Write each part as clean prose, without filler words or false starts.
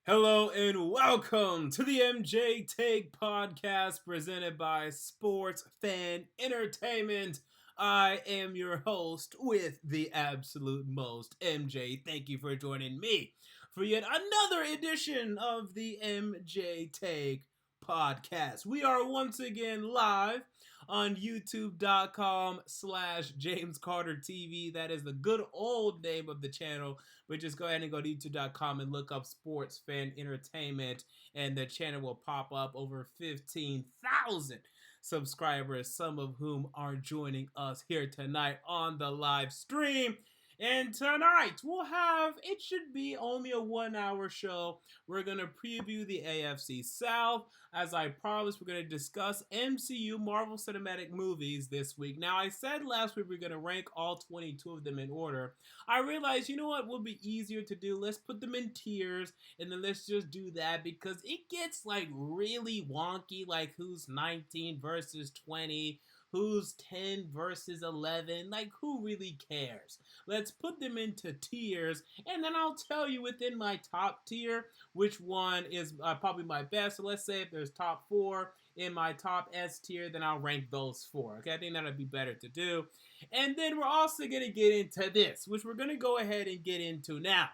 Hello and welcome to the MJ Take podcast presented by Sports Fan Entertainment. I am your host with the absolute most, MJ. Thank you for joining me for yet another edition of the MJ Take podcast. We are once again live on youtube.com/James Carter TV. That is the good old name of the channel, but just go ahead and go to youtube.com and look up Sports Fan Entertainment, and the channel will pop up. Over 15,000 subscribers, some of whom are joining us here tonight on the live stream. And tonight we'll have, it should be only a 1 hour show. We're going to preview the AFC South. As I promised, we're going to discuss MCU Marvel Cinematic movies this week. Now, I said last week we're going to rank all 22 of them in order. I realized, you know what will be easier to do? Let's put them in tiers, and then let's just do that, because it gets like really wonky, like who's 19 versus 20, who's 10 versus 11, like who really cares? Let's put them into tiers, and then I'll tell you within my top tier which one is probably my best. So let's say if there's top 4 in my top S tier, then I'll rank those 4. Okay, I think that'll be better to do. And then we're also going to get into this, which we're going to go ahead and get into now.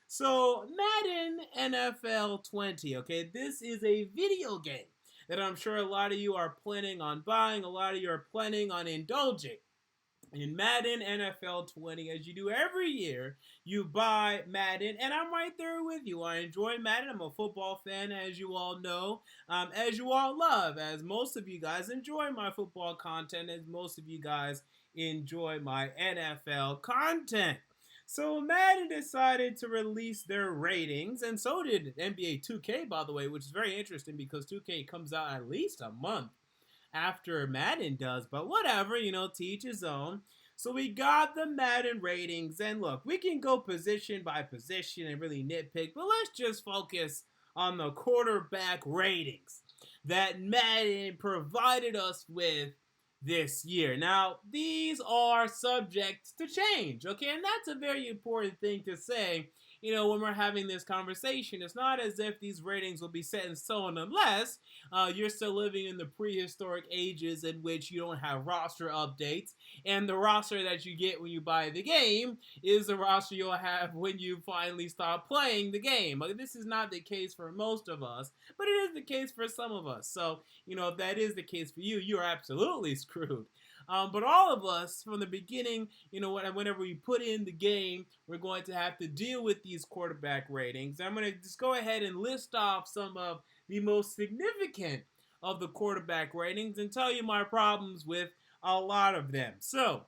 So Madden NFL 20, okay, this is a video game that I'm sure a lot of you are planning on buying, a lot of you are planning on indulging in Madden NFL 20. As you do every year, you buy Madden, and I'm right there with you. I enjoy Madden. I'm a football fan, as you all know, as you all love, as most of you guys enjoy my football content, as most of you guys enjoy my NFL content. So Madden decided to release their ratings, and so did NBA 2K, by the way, which is very interesting because 2K comes out at least a month after Madden does, but whatever, to each his own. So we got the Madden ratings, and look, we can go position by position and really nitpick, but let's just focus on the quarterback ratings that Madden provided us with this year. Now, these are subject to change, okay? And that's a very important thing to say, when we're having this conversation. It's not as if these ratings will be set in stone unless you're still living in the prehistoric ages in which you don't have roster updates, and the roster that you get when you buy the game is the roster you'll have when you finally stop playing the game. This is not the case for most of us, but it is the case for some of us. So, if that is the case for you, you're absolutely screwed. But all of us, from the beginning, whenever we put in the game, we're going to have to deal with these quarterback ratings. I'm going to just go ahead and list off some of the most significant of the quarterback ratings and tell you my problems with a lot of them. So,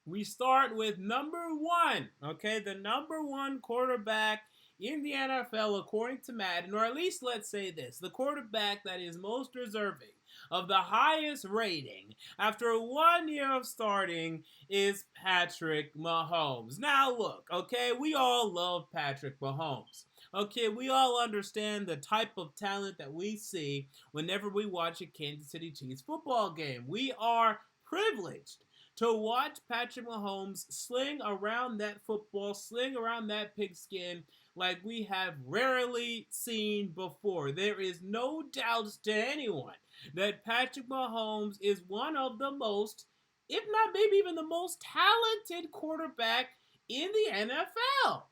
we start with number 1, okay? The number 1 quarterback in the NFL, according to Madden, or at least let's say this, the quarterback that is most deserving of the highest rating after 1 year of starting is Patrick Mahomes. Now look, okay, we all love Patrick Mahomes. Okay, we all understand the type of talent that we see whenever we watch a Kansas City Chiefs football game. We are privileged to watch Patrick Mahomes sling around that football, sling around that pigskin like we have rarely seen before. There is no doubt to anyone that Patrick Mahomes is one of the most, if not maybe even the most talented quarterback in the NFL.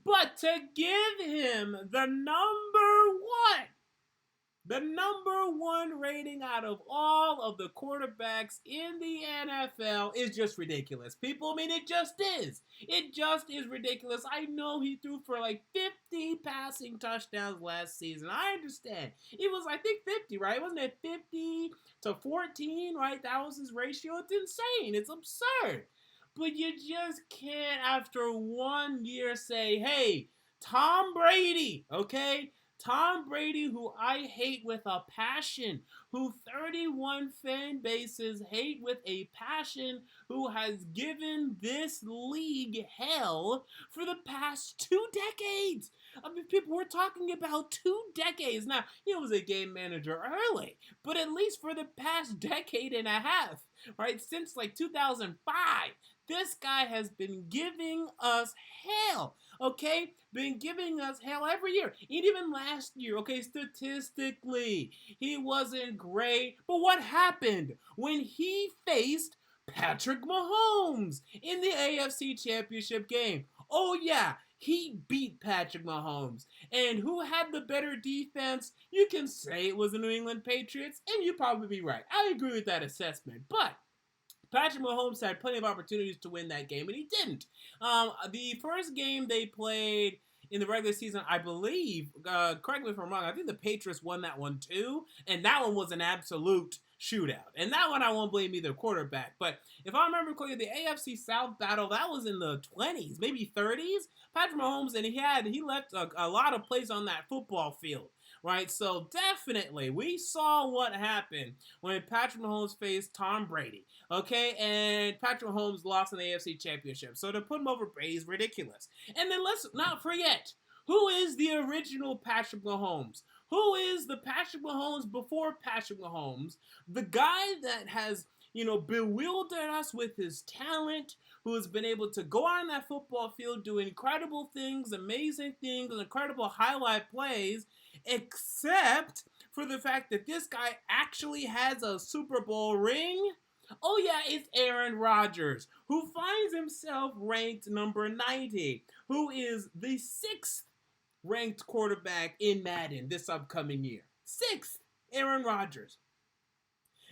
But to give him the number one rating out of all of the quarterbacks in the NFL is just ridiculous. People, it just is. It just is ridiculous. I know he threw for like 50 passing touchdowns last season. I understand. It was, I think, 50, right? Wasn't it 50 to 14, right? That was his ratio. It's insane. It's absurd. But you just can't, after 1 year, say, hey, Tom Brady, okay? Tom Brady, who I hate with a passion, who 31 fan bases hate with a passion, who has given this league hell for the past 2 decades. People were talking about 2 decades. Now, he was a game manager early, but at least for the past decade and a half, right, since like 2005, This guy has been giving us hell, okay? Been giving us hell every year. And even last year, okay, statistically, he wasn't great. But what happened when he faced Patrick Mahomes in the AFC Championship game? Oh, yeah, he beat Patrick Mahomes. And who had the better defense? You can say it was the New England Patriots, and you'd probably be right. I agree with that assessment. But Patrick Mahomes had plenty of opportunities to win that game, and he didn't. The first game they played in the regular season, I believe, correct me if I'm wrong, I think the Patriots won that one too, and that one was an absolute shootout. And that one I won't blame either quarterback. But if I remember correctly, the AFC South battle, that was in the 20s, maybe 30s. Patrick Mahomes, and he left a lot of plays on that football field. Right, so definitely we saw what happened when Patrick Mahomes faced Tom Brady. Okay, and Patrick Mahomes lost in the AFC Championship. So to put him over Brady is ridiculous. And then let's not forget, who is the original Patrick Mahomes? Who is the Patrick Mahomes before Patrick Mahomes? The guy that has, bewildered us with his talent, who has been able to go on that football field, do incredible things, amazing things, incredible highlight plays, except for the fact that this guy actually has a Super Bowl ring. Oh yeah, it's Aaron Rodgers, who finds himself ranked number 90, who is the 6th ranked quarterback in Madden this upcoming year. 6th, Aaron Rodgers.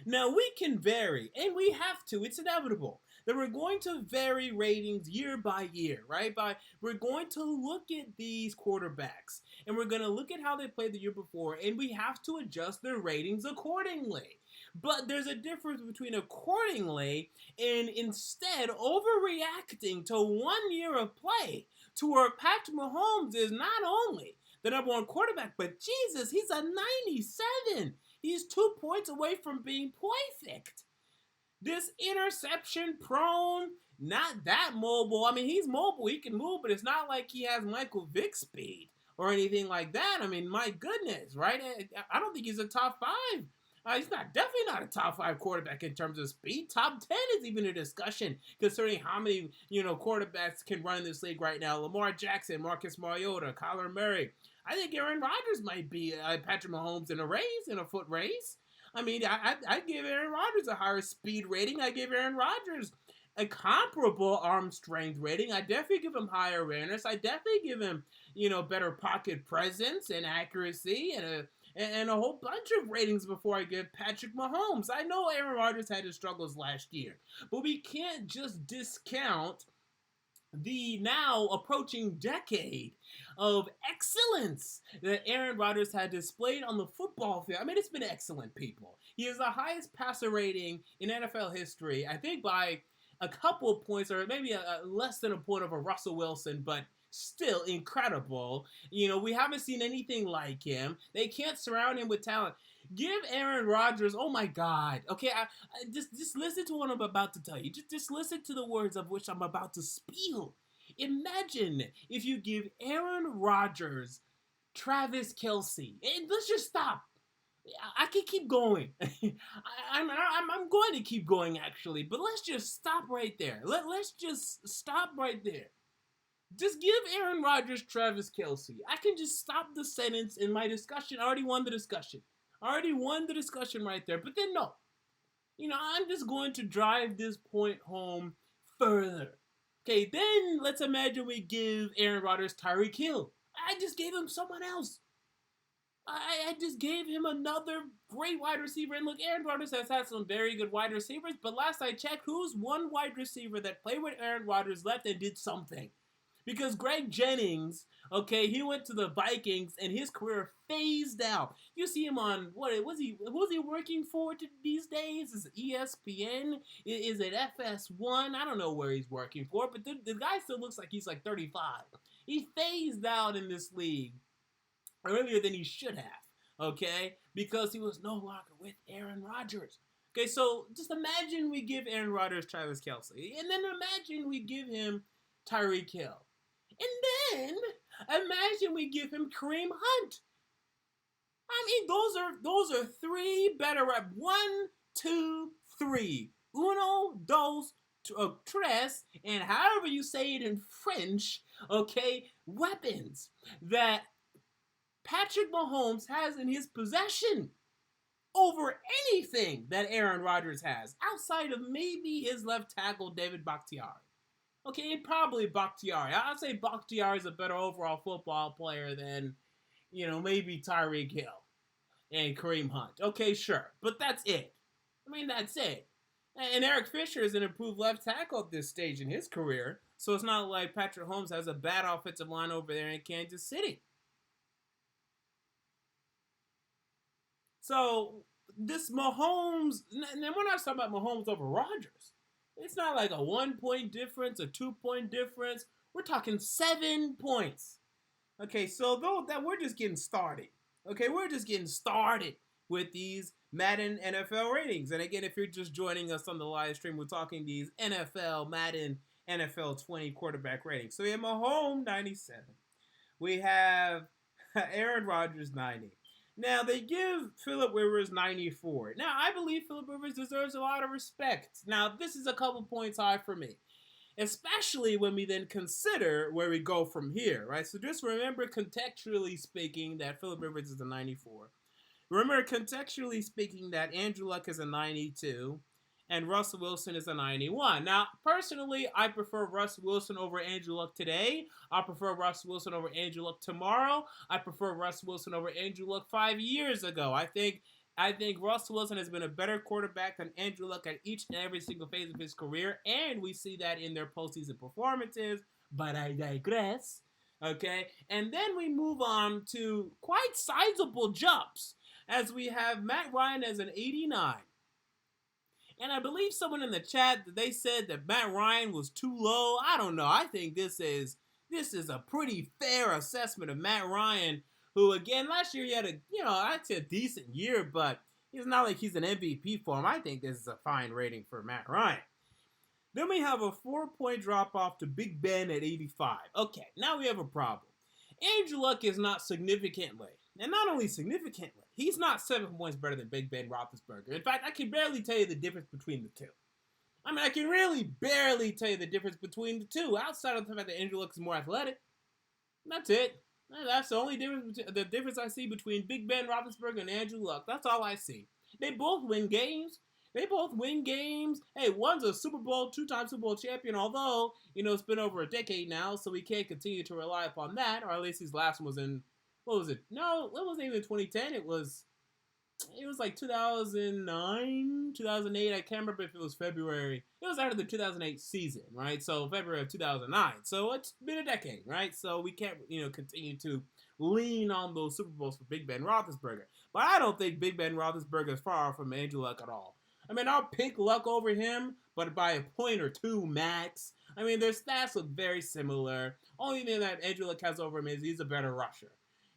Now we can vary, and we have to, it's inevitable, that we're going to vary ratings year by year, right? We're going to look at these quarterbacks, and we're going to look at how they played the year before, and we have to adjust their ratings accordingly. But there's a difference between accordingly and instead overreacting to 1 year of play, to where Patrick Mahomes is not only the number 1 quarterback, but Jesus, he's a 97. He's 2 points away from being perfect. This interception prone, not that mobile. I mean, he's mobile, he can move, but it's not like he has Michael Vick speed or anything like that. I mean, my goodness, right? I don't think he's a top 5. He's definitely not a top 5 quarterback in terms of speed. Top 10 is even a discussion concerning how many, quarterbacks can run in this league right now. Lamar Jackson, Marcus Mariota, Kyler Murray. I think Aaron Rodgers might be Patrick Mahomes in a foot race. I mean, I give Aaron Rodgers a higher speed rating. I give Aaron Rodgers a comparable arm strength rating. I definitely give him higher awareness. I definitely give him, better pocket presence and accuracy and a whole bunch of ratings before I give Patrick Mahomes. I know Aaron Rodgers had his struggles last year, but we can't just discount the now approaching decade of excellence that Aaron Rodgers had displayed on the football field. I mean, it's been excellent, people. He has the highest passer rating in NFL history, I think by a couple of points, or maybe less than a point over Russell Wilson, but still incredible. We haven't seen anything like him. They can't surround him with talent. Give Aaron Rodgers, oh my God. Okay, I just listen to what I'm about to tell you. Just listen to the words of which I'm about to spiel. Imagine if you give Aaron Rodgers Travis Kelce. And let's just stop. I can keep going. I'm going to keep going, actually. But let's just stop right there. Let's just stop right there. Just give Aaron Rodgers Travis Kelce. I can just stop the sentence in my discussion. I already won the discussion. Right there. But then no. I'm just going to drive this point home further. Okay, then let's imagine we give Aaron Rodgers Tyreek Hill. I just gave him someone else. I just gave him another great wide receiver. And look, Aaron Rodgers has had some very good wide receivers, but last I checked, who's one wide receiver that played with Aaron Rodgers left and did something? Because Greg Jennings, okay, he went to the Vikings and his career phased out. You see him on, who's he working for these days? Is it ESPN? Is it FS1? I don't know where he's working for, but the guy still looks like he's like 35. He phased out in this league earlier than he should have, okay? Because he was no longer with Aaron Rodgers. Okay, so just imagine we give Aaron Rodgers Travis Kelce, and then imagine we give him Tyreek Hill. And then imagine we give him Kareem Hunt. I mean, those are 3 better reps. 1, 2, 3. Uno, dos, tres, and however you say it in French, okay, weapons that Patrick Mahomes has in his possession over anything that Aaron Rodgers has, outside of maybe his left tackle, David Bakhtiari. Okay, probably Bakhtiari. I'd say Bakhtiari is a better overall football player than, maybe Tyreek Hill and Kareem Hunt. Okay, sure. But that's it. I mean, that's it. And Eric Fisher is an improved left tackle at this stage in his career. So it's not like Patrick Mahomes has a bad offensive line over there in Kansas City. So this Mahomes, and we're not talking about Mahomes over Rodgers. It's not like a 1-point difference, a 2-point difference. We're talking 7 points. Okay, so though that we're just getting started. Okay, we're just getting started with these Madden NFL ratings. And again, if you're just joining us on the live stream, we're talking these NFL Madden NFL 20 quarterback ratings. So we have Mahomes 97. We have Aaron Rodgers 90. Now, they give Phillip Rivers 94. Now, I believe Phillip Rivers deserves a lot of respect. Now, this is a couple points high for me, especially when we then consider where we go from here, right? So just remember, contextually speaking, that Phillip Rivers is a 94. Remember, contextually speaking, that Andrew Luck is a 92. And Russell Wilson is a 91. Now, personally, I prefer Russell Wilson over Andrew Luck today. I prefer Russell Wilson over Andrew Luck tomorrow. I prefer Russell Wilson over Andrew Luck 5 years ago. I think Russell Wilson has been a better quarterback than Andrew Luck at each and every single phase of his career, and we see that in their postseason performances, but I digress. Okay? And then we move on to quite sizable jumps, as we have Matt Ryan as an 89. And I believe someone in the chat, they said that Matt Ryan was too low. I don't know. I think this is a pretty fair assessment of Matt Ryan, who, again, last year he had I'd say a decent year, but it's not like he's an MVP for him. I think this is a fine rating for Matt Ryan. Then we have a 4-point drop-off to Big Ben at 85. Okay, now we have a problem. Andrew Luck is not significantly, and not only significantly, he's not 7 points better than Big Ben Roethlisberger. In fact, I can barely tell you the difference between the two. I mean, I can really barely tell you the difference between the two, outside of the fact that Andrew Luck is more athletic. That's it. That's the only difference. The difference I see between Big Ben Roethlisberger and Andrew Luck. That's all I see. They both win games. Hey, one's a Super Bowl, 2-time Super Bowl champion, although, it's been over a decade now, so we can't continue to rely upon that, or at least his last one was in, what was it? No, it wasn't even 2010. It was like 2009, 2008. I can't remember if it was February. It was after the 2008 season, right? So February of 2009. So it's been a decade, right? So we can't, continue to lean on those Super Bowls for Big Ben Roethlisberger. But I don't think Big Ben Roethlisberger is far from Andrew Luck at all. I mean, I'll pick Luck over him, but by a point or two max. I mean, their stats look very similar. Only thing that Andrew Luck has over him is he's a better rusher.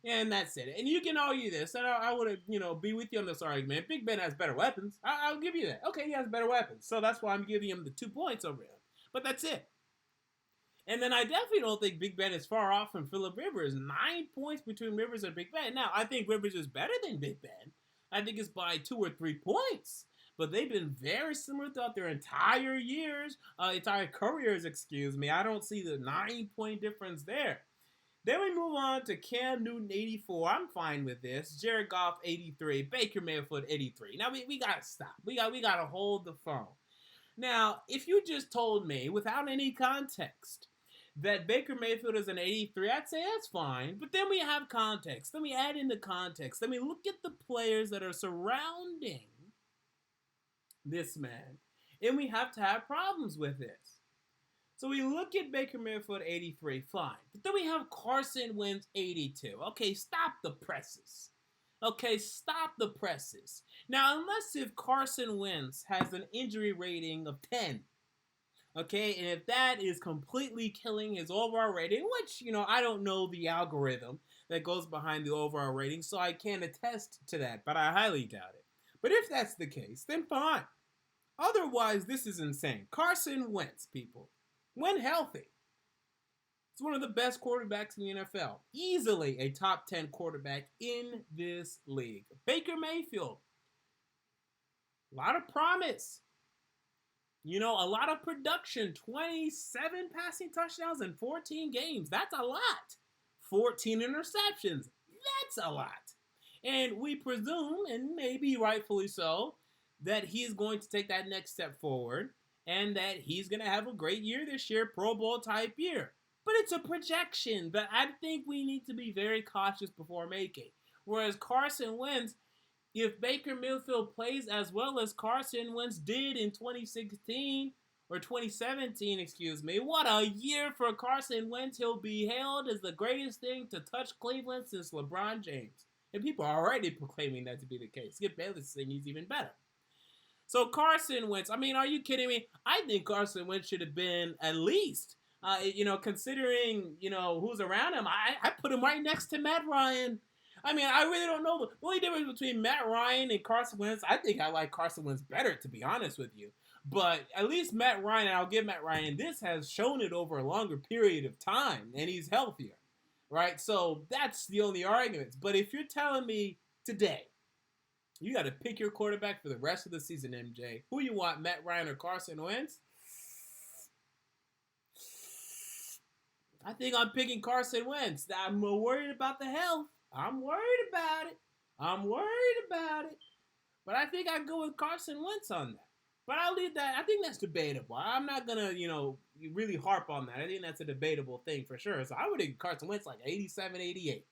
And that's it. And you can argue this, and I would, be with you on this argument. Big Ben has better weapons. I'll give you that. Okay, he has better weapons. So that's why I'm giving him the 2 points over him. But that's it. And then I definitely don't think Big Ben is far off from Phillip Rivers. 9 points between Rivers and Big Ben. Now, I think Rivers is better than Big Ben. I think it's by 2 or 3 points. But they've been very similar throughout their entire careers, excuse me. I don't see the 9-point difference there. Then we move on to Cam Newton, 84. I'm fine with this. Jared Goff, 83. Baker Mayfield, 83. Now, we got to stop. We got to hold the phone. Now, if you just told me, without any context, that Baker Mayfield is an 83, I'd say that's fine. But then we have context. Then we add in the context. Then we look at the players that are surrounding this man. And we have to have problems with this. So we look at Baker Mayfield, 83, fine. But then we have Carson Wentz, 82. Okay, stop the presses. Now, unless if Carson Wentz has an injury rating of 10, okay, and if that is completely killing his overall rating, which, I don't know the algorithm that goes behind the overall rating, so I can't attest to that, but I highly doubt it. But if that's the case, then fine. Otherwise, this is insane. Carson Wentz, people, when healthy, he's one of the best quarterbacks in the NFL. Easily a top 10 quarterback in this league. Baker Mayfield, a lot of promise. A lot of production, 27 passing touchdowns in 14 games. That's a lot. 14 interceptions. That's a lot. And we presume, and maybe rightfully so, that he's going to take that next step forward and that he's going to have a great year this year, Pro Bowl type year. But it's a projection that I think we need to be very cautious before making. Whereas Carson Wentz, if Baker Mayfield plays as well as Carson Wentz did in 2016 or 2017, what a year for Carson Wentz. He'll be hailed as the greatest thing to touch Cleveland since LeBron James. And people are already proclaiming that to be the case. Skip Bayless saying he's even better. So Carson Wentz, are you kidding me? I think Carson Wentz should have been at least, considering, who's around him, I put him right next to Matt Ryan. I really don't know. The only difference between Matt Ryan and Carson Wentz, I think I like Carson Wentz better, to be honest with you. But at least Matt Ryan, and I'll give Matt Ryan, this has shown it over a longer period of time, and he's healthier, right? So that's the only arguments. But if you're telling me today, you got to pick your quarterback for the rest of the season, MJ. Who you want, Matt Ryan or Carson Wentz? I think I'm picking Carson Wentz. I'm worried about the health. I'm worried about it. But I think I'd go with Carson Wentz on that. But I'll leave that. I think that's debatable. I'm not going to, really harp on that. I think that's a debatable thing for sure. So I would think Carson Wentz like 87, 88.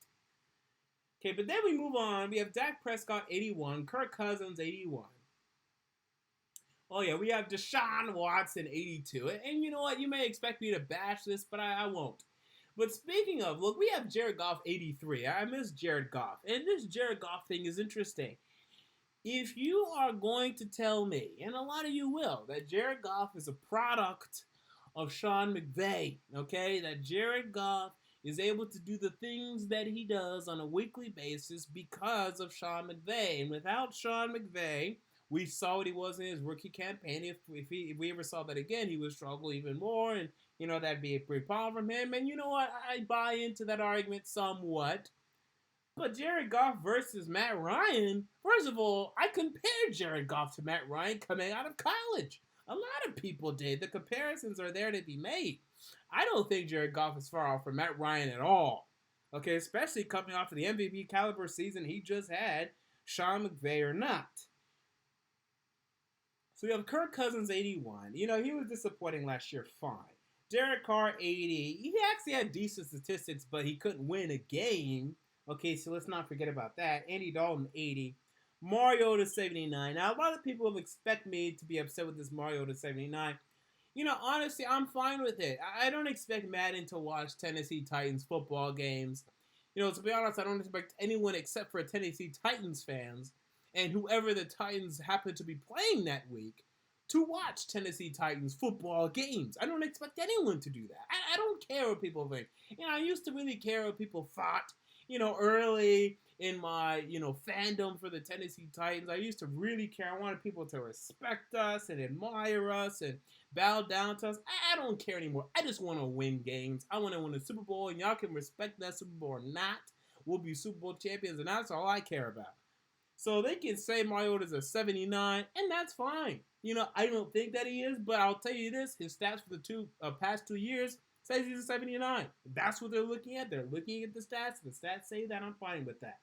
Okay, but then we move on. We have Dak Prescott, 81. Kirk Cousins, 81. Oh, yeah, we have Deshaun Watson, 82. And you know what? You may expect me to bash this, but I won't. But speaking of, look, we have Jared Goff, 83. I miss Jared Goff. And this Jared Goff thing is interesting. If you are going to tell me, and a lot of you will, that Jared Goff is a product of Sean McVay, okay? That Jared Goff is able to do the things that he does on a weekly basis because of Sean McVay. And without Sean McVay, we saw what he was in his rookie campaign. If we ever saw that again, he would struggle even more. And, that'd be a big problem from him. And you know what? I buy into that argument somewhat. But Jared Goff versus Matt Ryan, first of all, I compared Jared Goff to Matt Ryan coming out of college. A lot of people did. The comparisons are there to be made. I don't think Jared Goff is far off from Matt Ryan at all. Okay, especially coming off of the MVP caliber season he just had, Sean McVay or not. So we have Kirk Cousins, 81. He was disappointing last year, fine. Derek Carr, 80. He actually had decent statistics, but he couldn't win a game. Okay, so let's not forget about that. Andy Dalton, 80. Mariota, 79. Now, a lot of people expect me to be upset with this Mariota, 79. Honestly, I'm fine with it. I don't expect Madden to watch Tennessee Titans football games. To be honest, I don't expect anyone except for Tennessee Titans fans and whoever the Titans happen to be playing that week to watch Tennessee Titans football games. I don't expect anyone to do that. I don't care what people think. I used to really care what people thought, early in my, fandom for the Tennessee Titans. I used to really care. I wanted people to respect us and admire us and bow down to us. I don't care anymore. I just want to win games. I want to win a Super Bowl, and y'all can respect that Super Bowl or not. We'll be Super Bowl champions, and that's all I care about. So they can say Mariota's a 79, and that's fine. I don't think that he is, but I'll tell you this. His stats for the past 2 years says he's a 79. That's what they're looking at. They're looking at the stats. The stats say that. I'm fine with that.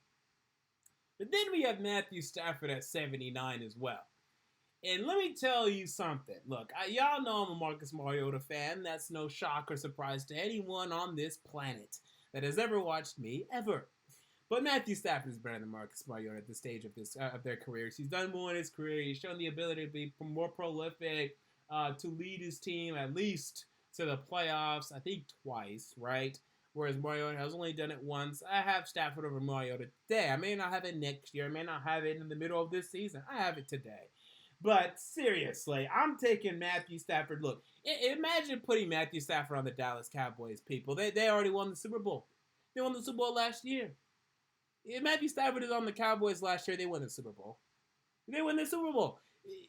But then we have Matthew Stafford at 79 as well. And let me tell you something. Look, y'all know I'm a Marcus Mariota fan. That's no shock or surprise to anyone on this planet that has ever watched me, ever. But Matthew Stafford is better than Marcus Mariota at this stage of their careers. He's done more in his career. He's shown the ability to be more prolific, to lead his team at least to the playoffs, I think twice, right? Whereas Mariota has only done it once. I have Stafford over Mariota today. I may not have it next year. I may not have it in the middle of this season. I have it today. But seriously, I'm taking Matthew Stafford. Look, imagine putting Matthew Stafford on the Dallas Cowboys, people. They already won the Super Bowl. They won the Super Bowl last year. If Matthew Stafford is on the Cowboys last year, they won the Super Bowl. They win the Super Bowl.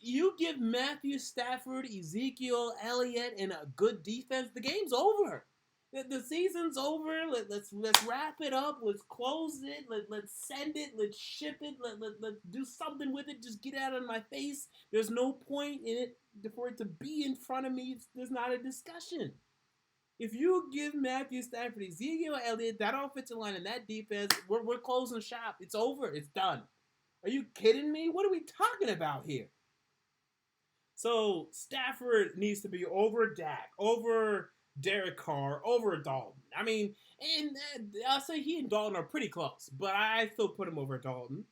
You give Matthew Stafford, Ezekiel Elliott, and a good defense, the game's over. The season's over. Let's wrap it up. Let's close it. Let's send it. Let's ship it. Let's do something with it. Just get out of my face. There's no point in it for it to be in front of me. There's not a discussion. If you give Matthew Stafford, Ezekiel Elliott, that offensive line, and that defense, we're closing shop. It's over. It's done. Are you kidding me? What are we talking about here? So Stafford needs to be over Dak, over Derek Carr, over Dalton. I mean, and I'll say he and Dalton are pretty close, but I still put him over Dalton.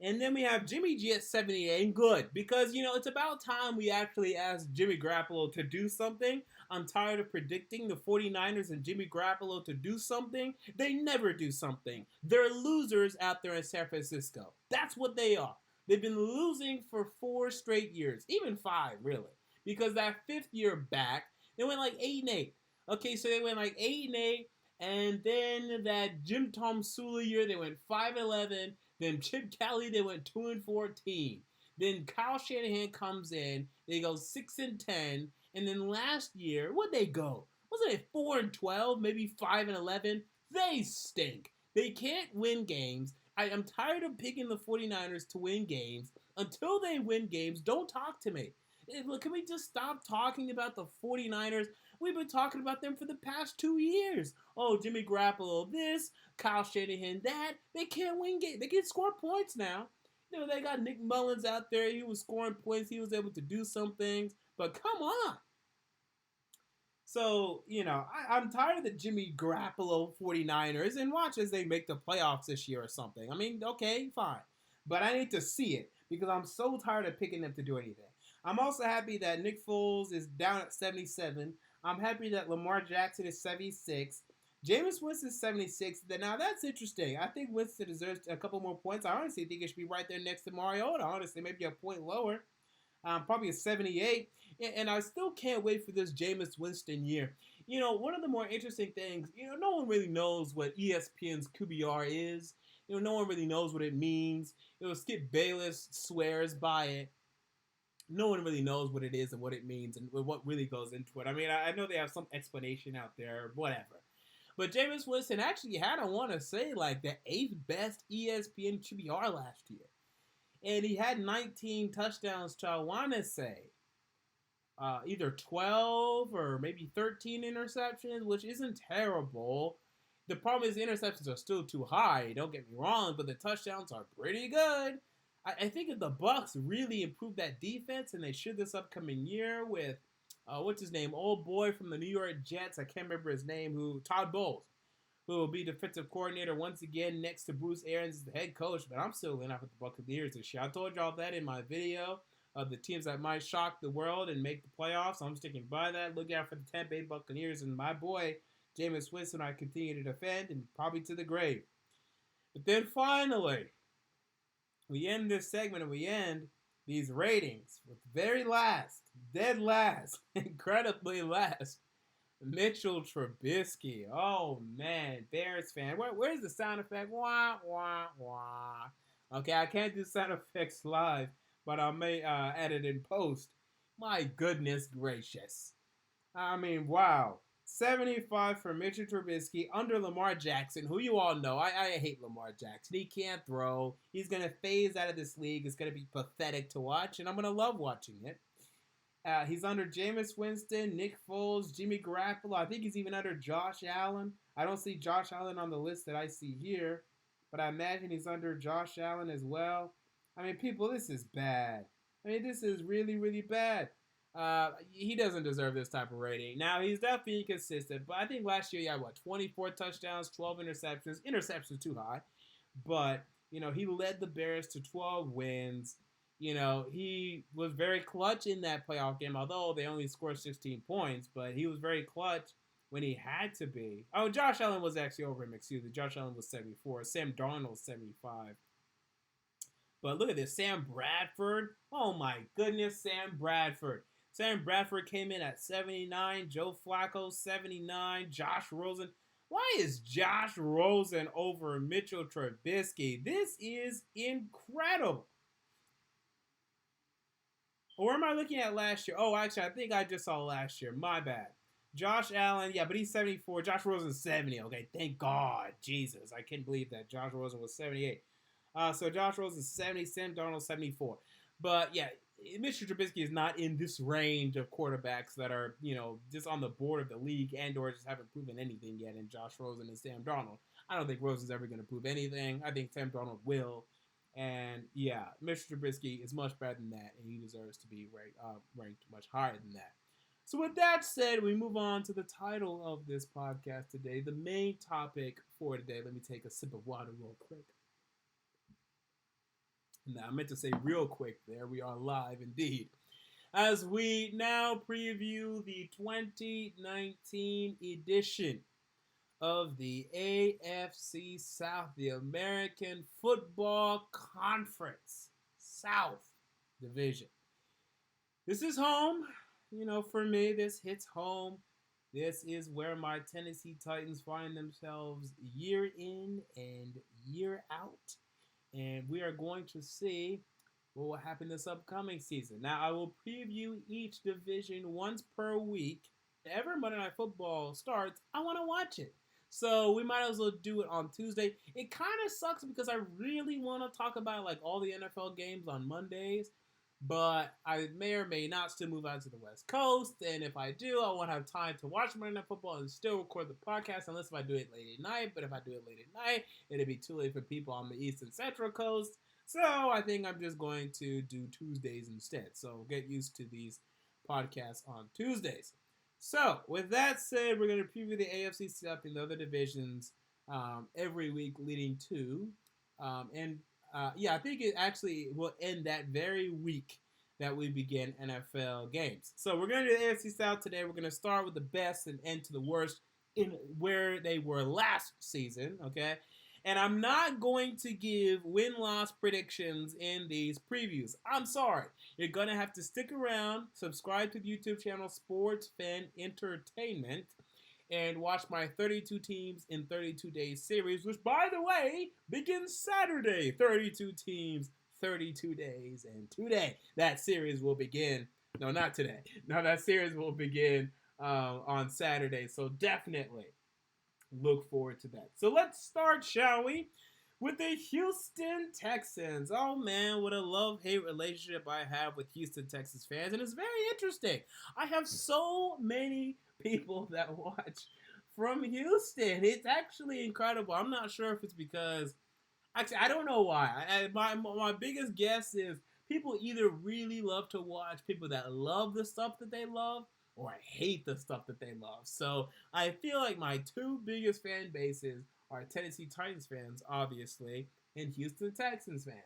And then we have Jimmy G at 78, and good, because, it's about time we actually asked Jimmy Garoppolo to do something. I'm tired of predicting the 49ers and Jimmy Garoppolo to do something. They never do something. They're losers out there in San Francisco. That's what they are. They've been losing for 4 straight years, even 5, really, because that 5th year back, they went like 8-8. Okay, so they went like 8-8, and then that Jim Tom Sula year, they went 5-11. Then Chip Kelly, they went 2-14. Then Kyle Shanahan comes in, they go 6-10, and then last year, what'd they go? Wasn't it 4-12, maybe 5-11? They stink. They can't win games. I'm tired of picking the 49ers to win games. Until they win games, don't talk to me. Can we just stop talking about the 49ers? We've been talking about them for the past 2 years. Oh, Jimmy Garoppolo this, Kyle Shanahan that. They can't win games. They can score points now. They got Nick Mullins out there. He was scoring points. He was able to do some things. But come on. So, I'm tired of the Jimmy Garoppolo 49ers, and watch as they make the playoffs this year or something. I mean, okay, fine. But I need to see it because I'm so tired of picking them to do anything. I'm also happy that Nick Foles is down at 77. I'm happy that Lamar Jackson is 76. Jameis Winston is 76. Now, that's interesting. I think Winston deserves a couple more points. I honestly think it should be right there next to Mariota. Honestly, maybe a point lower. Probably a 78. And I still can't wait for this Jameis Winston year. One of the more interesting things, no one really knows what ESPN's QBR is. No one really knows what it means. Skip Bayless swears by it. No one really knows what it is and what it means and what really goes into it. I mean, I know they have some explanation out there, whatever. But Jameis Winston actually had, I want to say, like the 8th best ESPN QBR last year. And he had 19 touchdowns to, I want to say, either 12 or maybe 13 interceptions, which isn't terrible. The problem is the interceptions are still too high, don't get me wrong, but the touchdowns are pretty good. I think if the Bucs really improve that defense, and they should this upcoming year with, what's his name, old boy from the New York Jets, I can't remember his name, Todd Bowles, who will be defensive coordinator once again next to Bruce Arians as the head coach, but I'm still in out with the Buccaneers this year. I told y'all that in my video of the teams that might shock the world and make the playoffs. I'm sticking by that. Look out for the Tampa Bay Buccaneers and my boy, Jameis Winston, I continue to defend, and probably to the grave. But then finally, we end this segment and we end these ratings with very last, dead last, incredibly last, Mitchell Trubisky. Oh, man, Bears fan. Where's the sound effect? Wah, wah, wah. Okay, I can't do sound effects live, but I may edit in post. My goodness gracious. I mean, wow. 75 for Mitchell Trubisky under Lamar Jackson, who you all know. I hate Lamar Jackson. He can't throw. He's going to phase out of this league. It's going to be pathetic to watch, and I'm going to love watching it. He's under Jameis Winston, Nick Foles, Jimmy Garoppolo. I think he's even under Josh Allen. I don't see Josh Allen on the list that I see here, but I imagine he's under Josh Allen as well. I mean, people, this is bad. I mean, this is really, really bad. He doesn't deserve this type of rating. Now, he's definitely inconsistent, but I think last year he had, 24 touchdowns, 12 interceptions. Interceptions too high. But, he led the Bears to 12 wins. He was very clutch in that playoff game, although they only scored 16 points, but he was very clutch when he had to be. Oh, Josh Allen was actually over him, excuse me. Josh Allen was 74. Sam Darnold was 75. But look at this, Sam Bradford. Oh, my goodness, Sam Bradford. Sam Bradford came in at 79. Joe Flacco, 79. Josh Rosen. Why is Josh Rosen over Mitchell Trubisky? This is incredible. Or am I looking at last year? Oh, actually, I think I just saw last year. My bad. Josh Allen, yeah, but he's 74. Josh Rosen's 70. Okay, thank God. Jesus, I can't believe that. Josh Rosen was 78. So Josh Rosen's 70, Sam Darnold 74. But yeah, Mr. Trubisky is not in this range of quarterbacks that are, just on the board of the league and or just haven't proven anything yet in Josh Rosen and Sam Darnold. I don't think Rosen's ever going to prove anything. I think Sam Darnold will. And yeah, Mr. Trubisky is much better than that, and he deserves to be ranked much higher than that. So with that said, we move on to the title of this podcast today, the main topic for today. Let me take a sip of water real quick. Now, I meant to say real quick there. We are live indeed. As we now preview the 2019 edition of the AFC South, the American Football Conference South Division. This is home. For me, this hits home. This is where my Tennessee Titans find themselves year in and year out. And we are going to see what will happen this upcoming season. Now, I will preview each division once per week. Whenever Monday Night Football starts, I want to watch it. So we might as well do it on Tuesday. It kind of sucks because I really want to talk about all the NFL games on Mondays. But I may or may not still move out to the West Coast. And if I do, I won't have time to watch Monday Night Football and still record the podcast unless if I do it late at night. But if I do it late at night, it'll be too late for people on the East and Central Coast. So I think I'm just going to do Tuesdays instead. So get used to these podcasts on Tuesdays. So with that said, we're going to preview the AFC South and the other divisions every week leading to. I think it actually will end that very week that we begin NFL games. So we're going to do the AFC South today. We're going to start with the best and end to the worst in where they were last season, okay? And I'm not going to give win-loss predictions in these previews. I'm sorry. You're going to have to stick around, subscribe to the YouTube channel Sports Fan Entertainment, and watch my 32 teams in 32 days series, which, by the way, begins Saturday. 32 teams, 32 days, and today that series will begin. No, not today. No, that series will begin on Saturday, so definitely look forward to that. So let's start, shall we, with the Houston Texans. Oh, man, what a love-hate relationship I have with Houston Texans fans, and it's very interesting. I have so many people that watch from Houston. It's actually incredible. I'm not sure if it's because, actually, I don't know why. My biggest guess is people either really love to watch people that love the stuff that they love or hate the stuff that they love. So I feel like my two biggest fan bases are Tennessee Titans fans, obviously, and Houston Texans fans.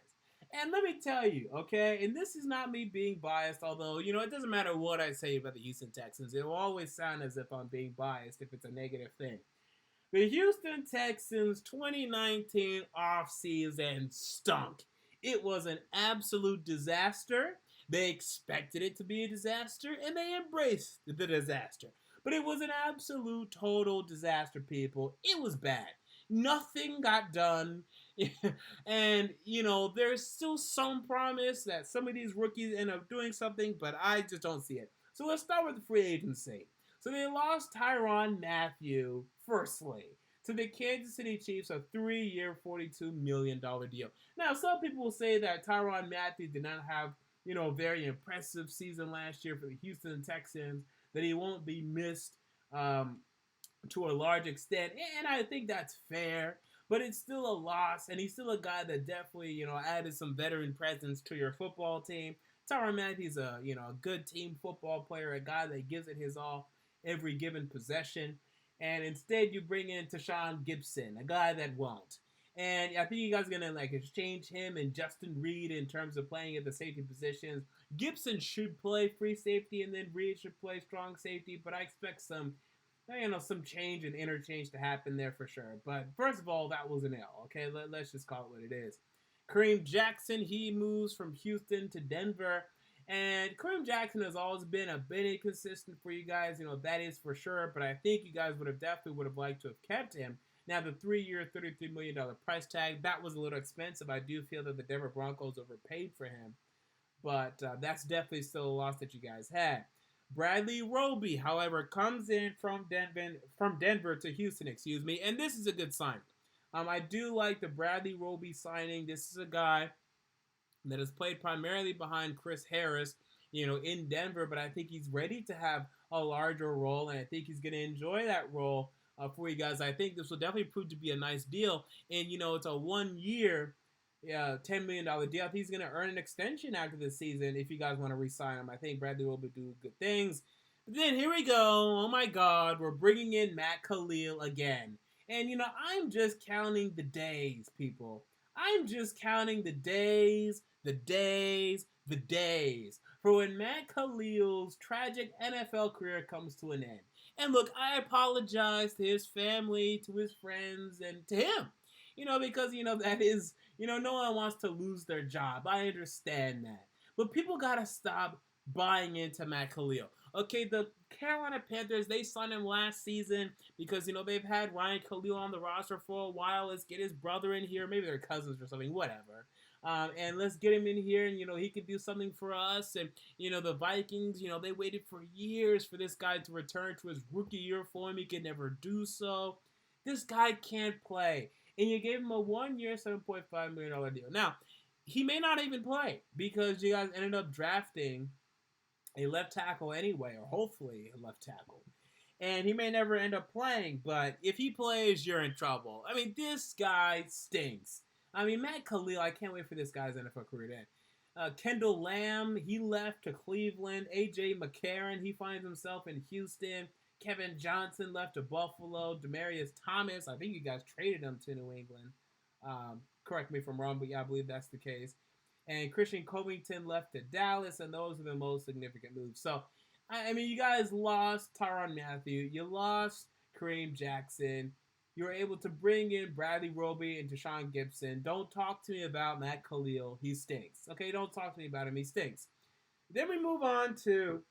And let me tell you, okay, and this is not me being biased, although, it doesn't matter what I say about the Houston Texans. It will always sound as if I'm being biased if it's a negative thing. The Houston Texans 2019 offseason stunk. It was an absolute disaster. They expected it to be a disaster, and they embraced the disaster. But it was an absolute total disaster, people. It was bad. Nothing got done. And, there's still some promise that some of these rookies end up doing something, but I just don't see it. So let's start with the free agency. So they lost Tyrann Mathieu, firstly, to the Kansas City Chiefs, a 3-year, $42 million deal. Now, some people will say that Tyrann Mathieu did not have, a very impressive season last year for the Houston Texans, that he won't be missed to a large extent, and I think that's fair, but it's still a loss, and he's still a guy that definitely, added some veteran presence to your football team. Tyrann Mathieu's a good team football player, a guy that gives it his all every given possession, and instead you bring in Tashawn Gibson, a guy that won't. And I think you guys are going to exchange him and Justin Reed in terms of playing at the safety positions. Gibson should play free safety, and then Reed should play strong safety, but I expect some change and interchange to happen there for sure. But first of all, that was an L, okay? Let's just call it what it is. Kareem Jackson, he moves from Houston to Denver. And Kareem Jackson has always been a bit inconsistent for you guys. That is for sure. But I think you guys would have liked to have kept him. Now, the 3-year, $33 million price tag, that was a little expensive. I do feel that the Denver Broncos overpaid for him. But that's definitely still a loss that you guys had. Bradley Roby, however, comes in from Denver to Houston, and this is a good sign. I do like the Bradley Roby signing. This is a guy that has played primarily behind Chris Harris, in Denver, but I think he's ready to have a larger role, and I think he's going to enjoy that role for you guys. I think this will definitely prove to be a nice deal, and it's a 1 year, $10 million deal. I think he's going to earn an extension after this season if you guys want to re-sign him. I think Bradley will do good things. But then here we go. Oh my God, we're bringing in Matt Khalil again. And I'm just counting the days, people. I'm just counting the days, the days, the days for when Matt Khalil's tragic NFL career comes to an end. And look, I apologize to his family, to his friends, and to him. Because, that is, no one wants to lose their job. I understand that. But people got to stop buying into Matt Khalil. Okay, the Carolina Panthers, they signed him last season because, they've had Ryan Khalil on the roster for a while. Let's get his brother in here. Maybe they're cousins or something, whatever. And let's get him in here, and, he can do something for us. And, the Vikings, they waited for years for this guy to return to his rookie year form. He could never do so. This guy can't play. And you gave him a 1 year, $7.5 million deal. Now, he may not even play because you guys ended up drafting a left tackle anyway, or hopefully a left tackle. And he may never end up playing, but if he plays, you're in trouble. I mean, this guy stinks. I mean, Matt Khalil, I can't wait for this guy's NFL career to end. Kendall Lamb, he left to Cleveland. A.J. McCarron, he finds himself in Houston. Kevin Johnson left to Buffalo. Demaryius Thomas, I think you guys traded him to New England. Correct me if I'm wrong, but yeah, I believe that's the case. And Christian Covington left to Dallas, and those are the most significant moves. So, I mean, you guys lost Tyrann Mathieu. You lost Kareem Jackson. You were able to bring in Bradley Roby and Deshaun Gibson. Don't talk to me about Matt Khalil. He stinks. Okay, don't talk to me about him. He stinks. Then we move on to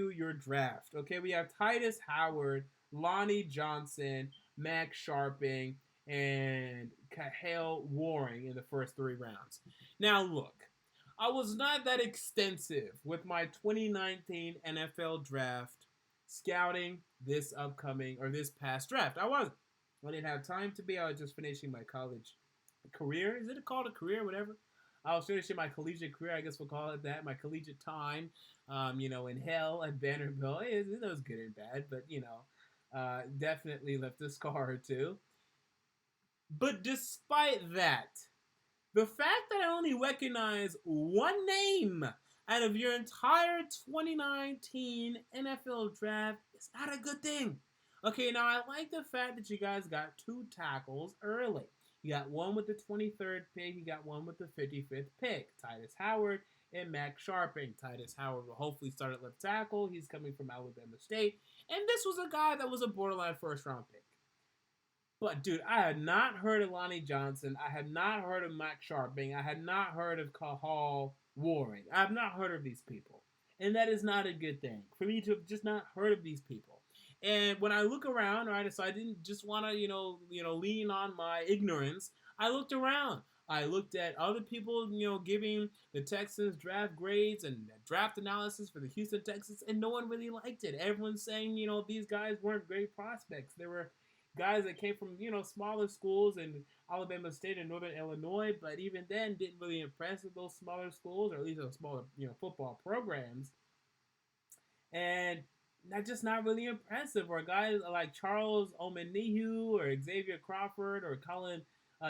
your draft. Okay, we have Titus Howard, Lonnie Johnson, Max Sharping, and Kahale Warring in the first 3 rounds. Now, look, I was not that extensive with my 2019 NFL draft scouting this past draft. I wasn't. I didn't have time to be. I was just finishing my college career. Is it called a career? Whatever. I was finishing my collegiate career. I guess we'll call it that. My collegiate time, in hell at Vanderbilt. It was good and bad, but, definitely left a scar or two. But despite that, the fact that I only recognize one name out of your entire 2019 NFL draft is not a good thing. Okay, now I like the fact that you guys got 2 tackles early. You got one with the 23rd pick. You got one with the 55th pick. Titus Howard and Max Sharping. Titus Howard will hopefully start at left tackle. He's coming from Alabama State. And this was a guy that was a borderline first-round pick. But, dude, I had not heard of Lonnie Johnson. I had not heard of Max Sharping. I had not heard of Kahale Warring. I have not heard of these people. And that is not a good thing. For me to have just not heard of these people. And when I look around, right, so I didn't just want to, lean on my ignorance. I looked around. I looked at other people, giving the Texans draft grades and draft analysis for the Houston Texans, and no one really liked it. Everyone's saying, these guys weren't great prospects. There were guys that came from, smaller schools in Alabama State and Northern Illinois, but even then didn't really impress with those smaller schools, or at least those smaller, football programs. And that's just not really impressive. Or guys like Charles Omenihu or Xavier Crawford or Colin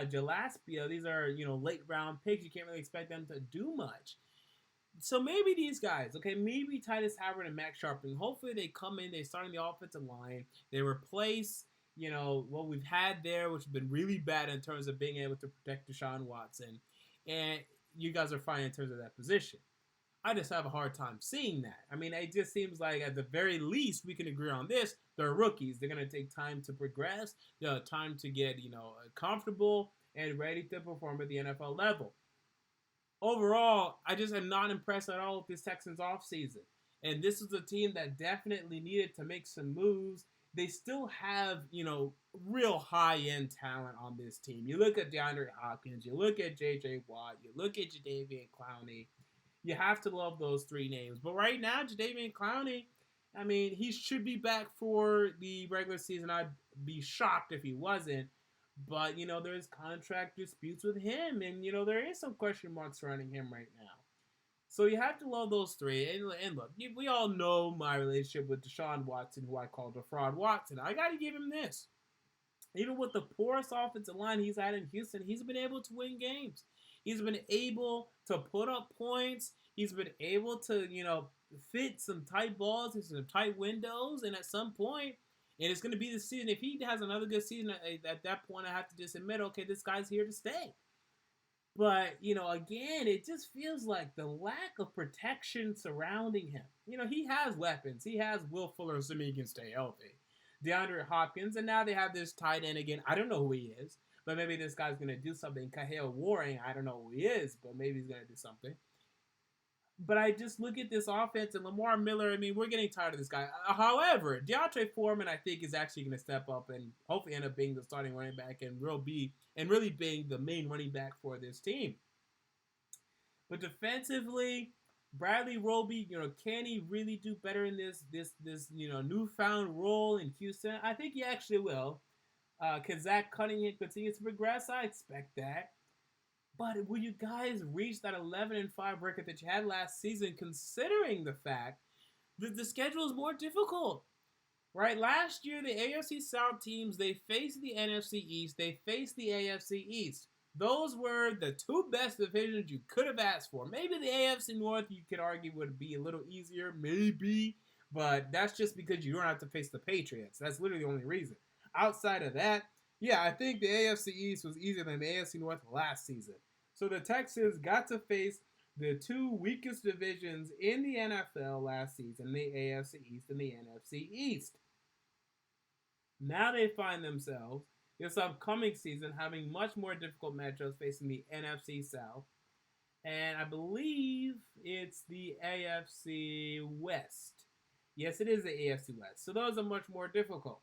Gillespie, these are, late round picks. You can't really expect them to do much. So maybe these guys, okay, maybe Titus Howard and Max Sharping, hopefully they come in, they start on the offensive line, they replace, what we've had there, which has been really bad in terms of being able to protect Deshaun Watson, and you guys are fine in terms of that position. I just have a hard time seeing that. I mean, it just seems like at the very least we can agree on this. They're rookies. They're going to take time to progress, time to get, comfortable and ready to perform at the NFL level. Overall, I just am not impressed at all with this Texans offseason. And this is a team that definitely needed to make some moves. They still have, real high-end talent on this team. You look at DeAndre Hopkins. You look at J.J. Watt. You look at Jadeveon Clowney. You have to love those three names. But right now, Jadeveon Clowney, I mean, he should be back for the regular season. I'd be shocked if he wasn't. But, there's contract disputes with him. And, there is some question marks surrounding him right now. So you have to love those three. And look, we all know my relationship with Deshaun Watson, who I call the fraud Watson. I got to give him this. Even with the poorest offensive line he's had in Houston, he's been able to win games. He's been able to put up points. He's been able to, fit some tight balls in some tight windows. And at some point, and it's going to be the season, if he has another good season, at that point, I have to just admit, okay, this guy's here to stay. But, again, it just feels like the lack of protection surrounding him. He has weapons. He has Will Fuller, assuming he can stay healthy. DeAndre Hopkins, and now they have this tight end again. I don't know who he is, but maybe this guy's going to do something. Kahale Warring, I don't know who he is, but maybe he's going to do something. But I just look at this offense, and Lamar Miller, I mean, we're getting tired of this guy. However, Deontay Foreman, I think, is actually going to step up and hopefully end up being the starting running back and really being the main running back for this team. But defensively, Bradley Roby, can he really do better in this newfound role in Houston? I think he actually will. Can Zach Cunningham continue to progress? I expect that. But will you guys reach that 11-5 record that you had last season, considering the fact that the schedule is more difficult? Right? Last year, the AFC South teams, they faced the NFC East, they faced the AFC East. Those were the two best divisions you could have asked for. Maybe the AFC North, you could argue, would be a little easier, maybe. But that's just because you don't have to face the Patriots. That's literally the only reason. Outside of that, yeah, I think the AFC East was easier than the AFC North last season. So the Texans got to face the two weakest divisions in the NFL last season, the AFC East and the NFC East. Now they find themselves this upcoming season having much more difficult matchups facing the NFC South. And I believe it's the AFC West. Yes, it is the AFC West. So those are much more difficult.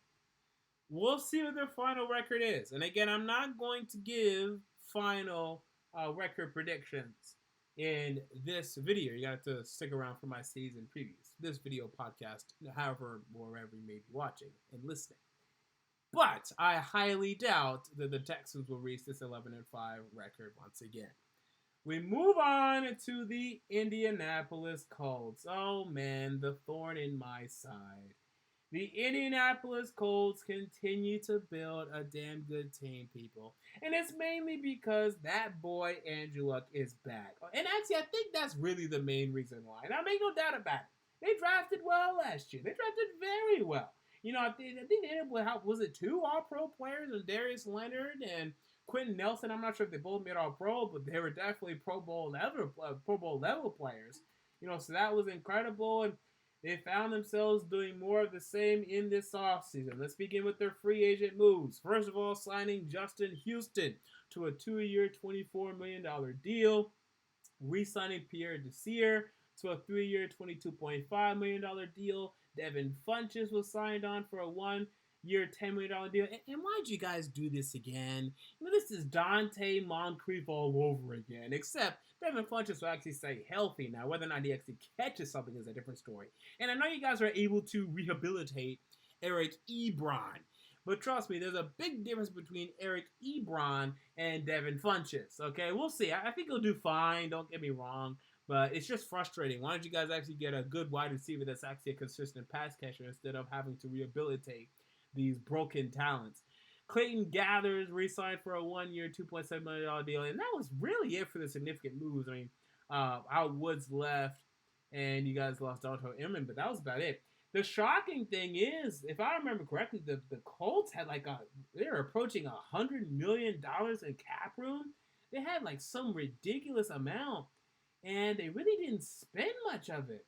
We'll see what their final record is. And again, I'm not going to give final record predictions in this video. You got to stick around for my season previews. This video podcast, however, wherever you may be watching and listening. But I highly doubt that the Texans will reach this 11-5 record once again. We move on to the Indianapolis Colts. Oh man, the thorn in my side. The Indianapolis Colts continue to build a damn good team, people. And it's mainly because that boy, Andrew Luck, is back. And actually, I think that's really the main reason why. And I make no doubt about it. They drafted well last year. They drafted very well. I think they ended up with, 2 All-Pro players, and Darius Leonard and Quentin Nelson. I'm not sure if they both made All-Pro, but they were definitely Pro Bowl level players. So that was incredible, and they found themselves doing more of the same in this offseason. Let's begin with their free agent moves. First of all, signing Justin Houston to a 2-year, $24 million deal. Re-signing Pierre Desir to a 3-year, $22.5 million deal. Devin Funchess was signed on for a 1-year, $10 million deal. And why'd you guys do this again? This is Dante Moncrief all over again, except Devin Funchess will actually stay healthy now. Whether or not he actually catches something is a different story. And I know you guys are able to rehabilitate Eric Ebron, but trust me, there's a big difference between Eric Ebron and Devin Funchess, okay? We'll see. I think he'll do fine, don't get me wrong. But it's just frustrating. Why don't you guys actually get a good wide receiver that's actually a consistent pass catcher instead of having to rehabilitate these broken talents? Clayton Gathers re-signed for a 1-year, $2.7 million deal. And that was really it for the significant moves. I mean, Al Woods left, and you guys lost Dontrell Inman, but that was about it. The shocking thing is, if I remember correctly, the Colts had they were approaching $100 million in cap room. They had some ridiculous amount. And they really didn't spend much of it.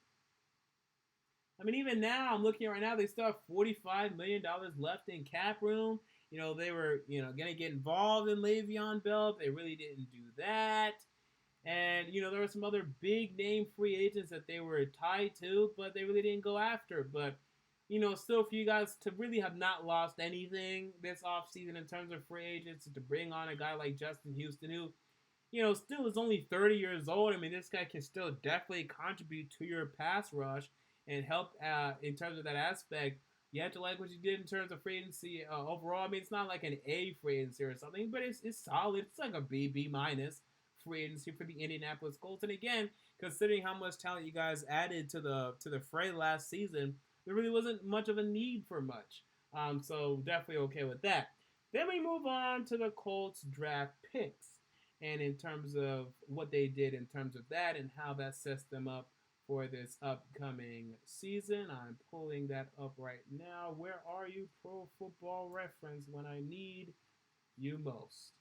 I mean, even now, I'm looking right now, they still have $45 million left in cap room. They were, going to get involved in Le'Veon Bell. They really didn't do that. And, there were some other big name free agents that they were tied to, but they really didn't go after. But, still for you guys to really have not lost anything this offseason in terms of free agents, to bring on a guy like Justin Houston, who, still is only 30 years old. I mean, this guy can still definitely contribute to your pass rush and help in terms of that aspect. You have to like what you did in terms of free agency overall. I mean, it's not like an A free agency or something, but it's solid. It's like a B minus free agency for the Indianapolis Colts. And again, considering how much talent you guys added to the fray last season, there really wasn't much of a need for much. So definitely okay with that. Then we move on to the Colts draft picks, and in terms of what they did in terms of that and how that sets them up for this upcoming season. I'm pulling that up right now. Where are you, Pro Football Reference, when I need you most?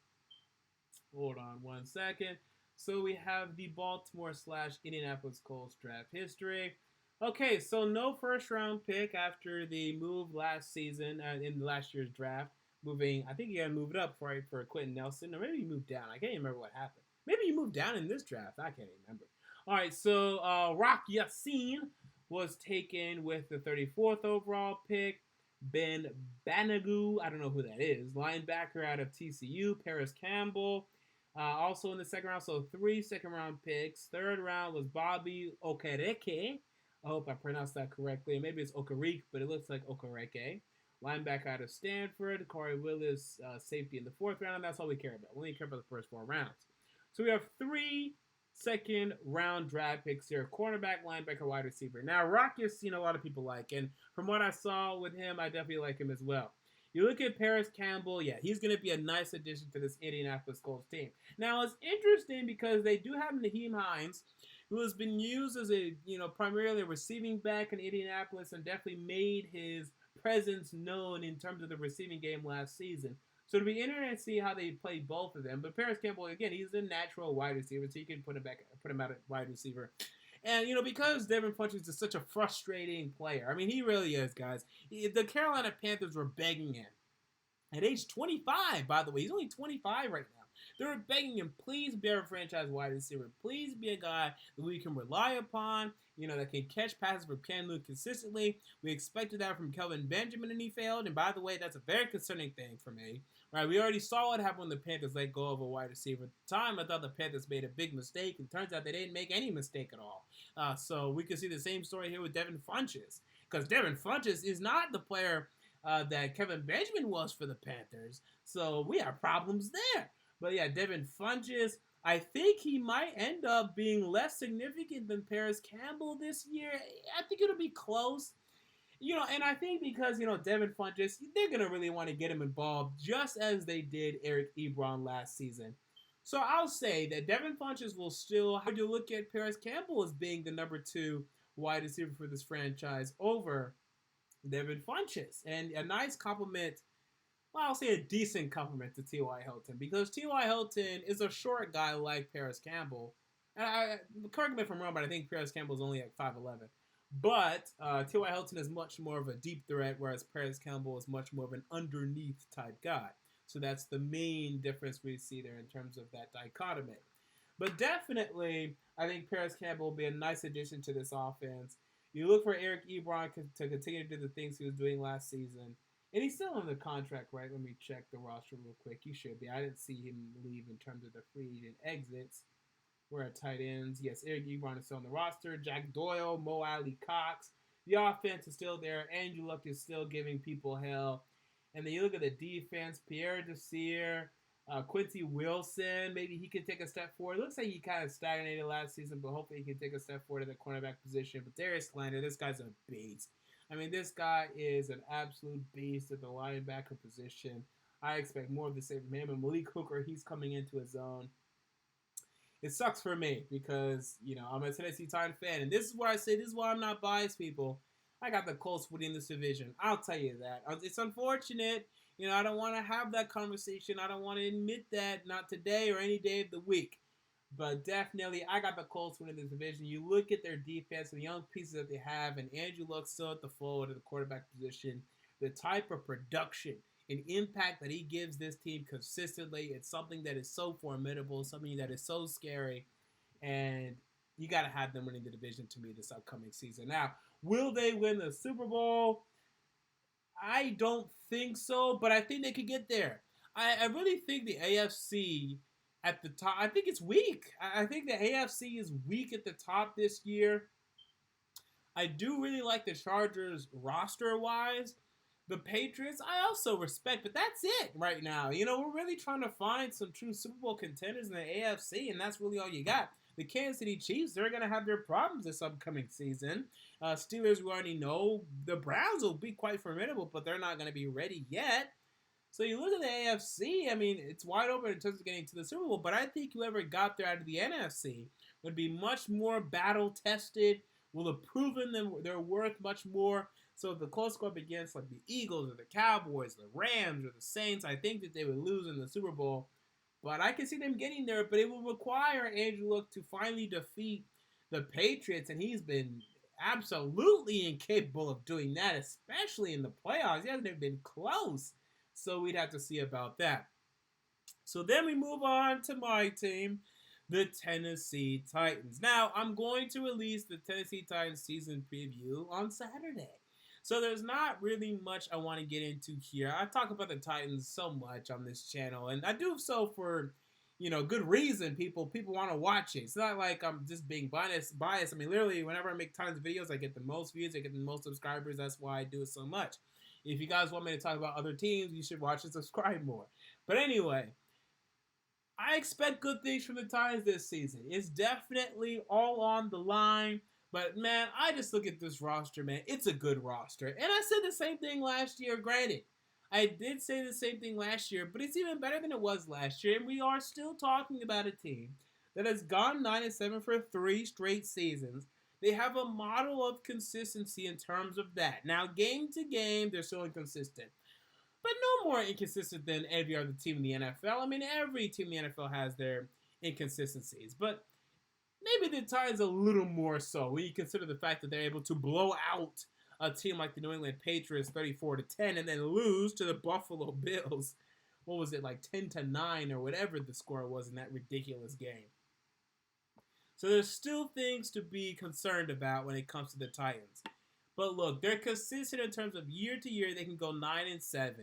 Hold on one second. So we have the Baltimore / Indianapolis Colts draft history. Okay, so no first round pick after the move last season in last year's draft. Moving, I think he got to move it up for Quentin Nelson, or maybe he moved down. I can't even remember what happened. Maybe he moved down in this draft. I can't remember. All right, so Rock Yassin was taken with the 34th overall pick. Ben Banogu, I don't know who that is, linebacker out of TCU. Paris Campbell, also in the second round, so 3 second-round picks. Third round was Bobby Okereke. I hope I pronounced that correctly. Maybe it's Okereke, but it looks like Okereke. Linebacker out of Stanford. Corey Willis, safety in the 4th round, and that's all we care about. We only care about the first 4 rounds. So we have 3 second-round draft picks here. Cornerback, linebacker, wide receiver. Now, Rock Yassin, a lot of people like, and from what I saw with him, I definitely like him as well. You look at Paris Campbell, yeah, he's going to be a nice addition to this Indianapolis Colts team. Now, it's interesting because they do have Nyheim Hines, who has been used as a, primarily a receiving back in Indianapolis and definitely made his presence known in terms of the receiving game last season. So it'll be interesting to see how they play both of them. But Paris Campbell, again, he's a natural wide receiver, so you can put him out at wide receiver. And, because Devin Funchess is such a frustrating player. I mean, he really is, guys. The Carolina Panthers were begging him. At age 25, by the way. He's only 25 right now. They were begging him, please be our franchise wide receiver. Please be a guy that we can rely upon, that can catch passes from Cam Newton consistently. We expected that from Kelvin Benjamin, and he failed. And by the way, that's a very concerning thing for me. Right? We already saw what happened when the Panthers let go of a wide receiver. At the time, I thought the Panthers made a big mistake, and it turns out they didn't make any mistake at all. So we can see the same story here with Devin Funchess, because Devin Funchess is not the player that Kevin Benjamin was for the Panthers. So we have problems there. But yeah, Devin Funchess, I think he might end up being less significant than Paris Campbell this year. I think it'll be close. And I think because, Devin Funchess, they're going to really want to get him involved just as they did Eric Ebron last season. So I'll say that Devin Funchess will still have to look at Paris Campbell as being the number 2 wide receiver for this franchise over Devin Funchess. And a nice compliment, well, I'll say a decent compliment to T.Y. Hilton, because T.Y. Hilton is a short guy like Paris Campbell. And correct me if I'm wrong, but I think Paris Campbell is only like 5'11". But T.Y. Hilton is much more of a deep threat, whereas Paris Campbell is much more of an underneath type guy. So that's the main difference we see there in terms of that dichotomy. But definitely, I think Paris Campbell will be a nice addition to this offense. You look for Eric Ebron to continue to do the things he was doing last season. And he's still on the contract, right? Let me check the roster real quick. He should be. I didn't see him leave in terms of the free agent exits. We're at tight ends. Yes, Eric Ebron is still on the roster. Jack Doyle, Mo Alley Cox. The offense is still there. Andrew Luck is still giving people hell. And then you look at the defense. Pierre Desir, Quincy Wilson. Maybe he can take a step forward. It looks like he kind of stagnated last season, but hopefully he can take a step forward at the cornerback position. But Darius Slander, this guy's a beast. I mean, this guy is an absolute beast at the linebacker position. I expect more of the same from him. And Malik Hooker, he's coming into his own. It sucks for me because, I'm a Tennessee Titan fan. And this is why I say, this is why I'm not biased, people. I got the Colts winning this division. I'll tell you that. It's unfortunate. I don't want to have that conversation. I don't want to admit that, not today or any day of the week. But definitely, I got the Colts winning this division. You look at their defense and the young pieces that they have, and Andrew Luck still at the fold at the quarterback position. The type of production and impact that he gives this team consistently, it's something that is so formidable, something that is so scary, and you got to have them winning the division to me this upcoming season. Now, will they win the Super Bowl? I don't think so, but I think they could get there. I really think the AFC at the top. I think it's weak. I think the AFC is weak at the top this year. I do really like the Chargers roster wise. The Patriots, I also respect, but that's it right now. We're really trying to find some true Super Bowl contenders in the AFC, and that's really all you got. The Kansas City Chiefs, they're going to have their problems this upcoming season. Steelers, we already know. The Browns will be quite formidable, but they're not going to be ready yet. So you look at the AFC, I mean, it's wide open in terms of getting to the Super Bowl, but I think whoever got there out of the NFC would be much more battle-tested, will have proven their worth much more. So if the close score against like the Eagles or the Cowboys, the Rams or the Saints, I think that they would lose in the Super Bowl. But I can see them getting there, but it will require Andrew Luck to finally defeat the Patriots, and he's been absolutely incapable of doing that, especially in the playoffs. He hasn't even been close. So we'd have to see about that. So then we move on to my team, the Tennessee Titans. Now, I'm going to release the Tennessee Titans season preview on Saturday. So there's not really much I want to get into here. I talk about the Titans so much on this channel, and I do so for, good reason. People want to watch it. It's not like I'm just being biased. I mean, literally, whenever I make Titans videos, I get the most views, I get the most subscribers. That's why I do it so much. If you guys want me to talk about other teams, you should watch and subscribe more. But anyway, I expect good things from the Titans this season. It's definitely all on the line. But, man, I just look at this roster, man. It's a good roster. And I said the same thing last year, granted. I did say the same thing last year, but it's even better than it was last year. And we are still talking about a team that has gone 9-7 for 3 straight seasons. They have a model of consistency in terms of that. Now, game to game, they're still inconsistent. But no more inconsistent than every other team in the NFL. I mean, every team in the NFL has their inconsistencies. But maybe the Titans a little more so when you consider the fact that they're able to blow out a team like the New England Patriots 34-10 and then lose to the Buffalo Bills. What was it, like 10-9 or whatever the score was in that ridiculous game. So there's still things to be concerned about when it comes to the Titans. But look, they're consistent in terms of year to year. They can go 9-7.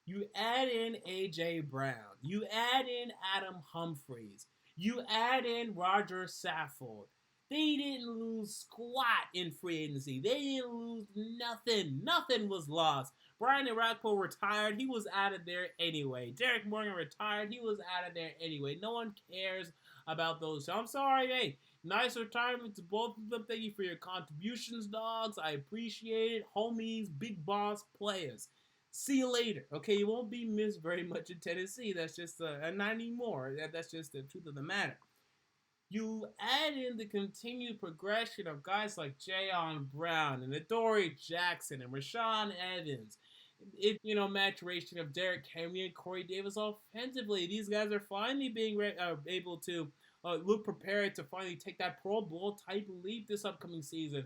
You add in A.J. Brown. You add in Adam Humphries. You add in Roger Saffold. They didn't lose squat in free agency. They didn't lose nothing. Nothing was lost. Brian Orakpo retired. He was out of there anyway. Derek Morgan retired. He was out of there anyway. No one cares about those. So I'm sorry, hey. Nice retirement to both of them. Thank you for your contributions, dogs. I appreciate it. Homies, big boss players. See you later. Okay, you won't be missed very much in Tennessee. That's just, not anymore. That's just the truth of the matter. You add in the continued progression of guys like Jayon Brown and Adoree Jackson and Rashaan Evans. Maturation of Derrick Henry and Corey Davis offensively. These guys are finally being able to look prepared to finally take that Pro Bowl type leap this upcoming season.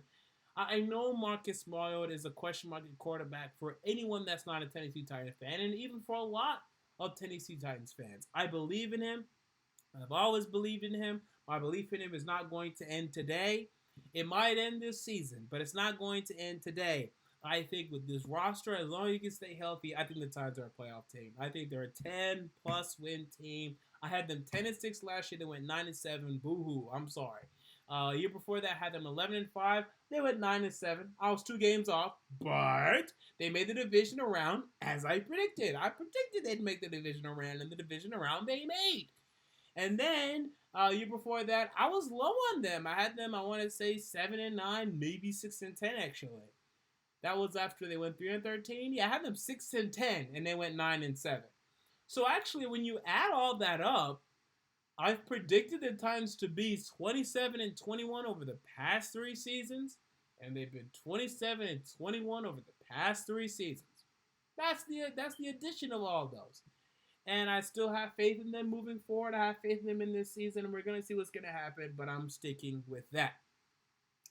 I know Marcus Mariota is a question mark at quarterback for anyone that's not a Tennessee Titans fan, and even for a lot of Tennessee Titans fans. I believe in him. I've always believed in him. My belief in him is not going to end today. It might end this season, but it's not going to end today. I think with this roster, as long as you can stay healthy, I think the Titans are a playoff team. I think they're a 10-plus win team. I had them 10-6 last year. They went 9-7. Boo-hoo. I'm sorry. Year before that, I had them 11-5. They went 9-7. I was 2 games off, but they made the division around as I predicted. I predicted they'd make the division around, and the division around they made. And then, year before that, I was low on them. I had them, I want to say, 7-9, maybe 6-10, actually. That was after they went 3-13. Yeah, I had them 6-10, and they went 9-7. So actually, when you add all that up, I've predicted the Titans to be 27-21 over the past 3 seasons, and they've been 27-21 over the past 3 seasons. That's the addition of all those. And I still have faith in them moving forward. I have faith in them in this season, and we're going to see what's going to happen, but I'm sticking with that.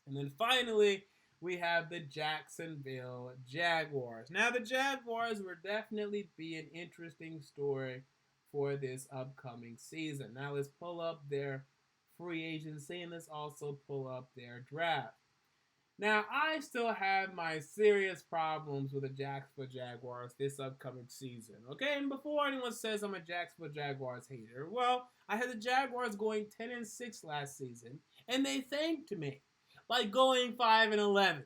And then finally, we have the Jacksonville Jaguars. Now, the Jaguars will definitely be an interesting story for this upcoming season. Now, let's pull up their free agency, and let's also pull up their draft. Now, I still have my serious problems with the Jacksonville Jaguars this upcoming season. Okay, and before anyone says I'm a Jacksonville Jaguars hater, well, I had the Jaguars going 10-6 last season, and they thanked me by going 5-11.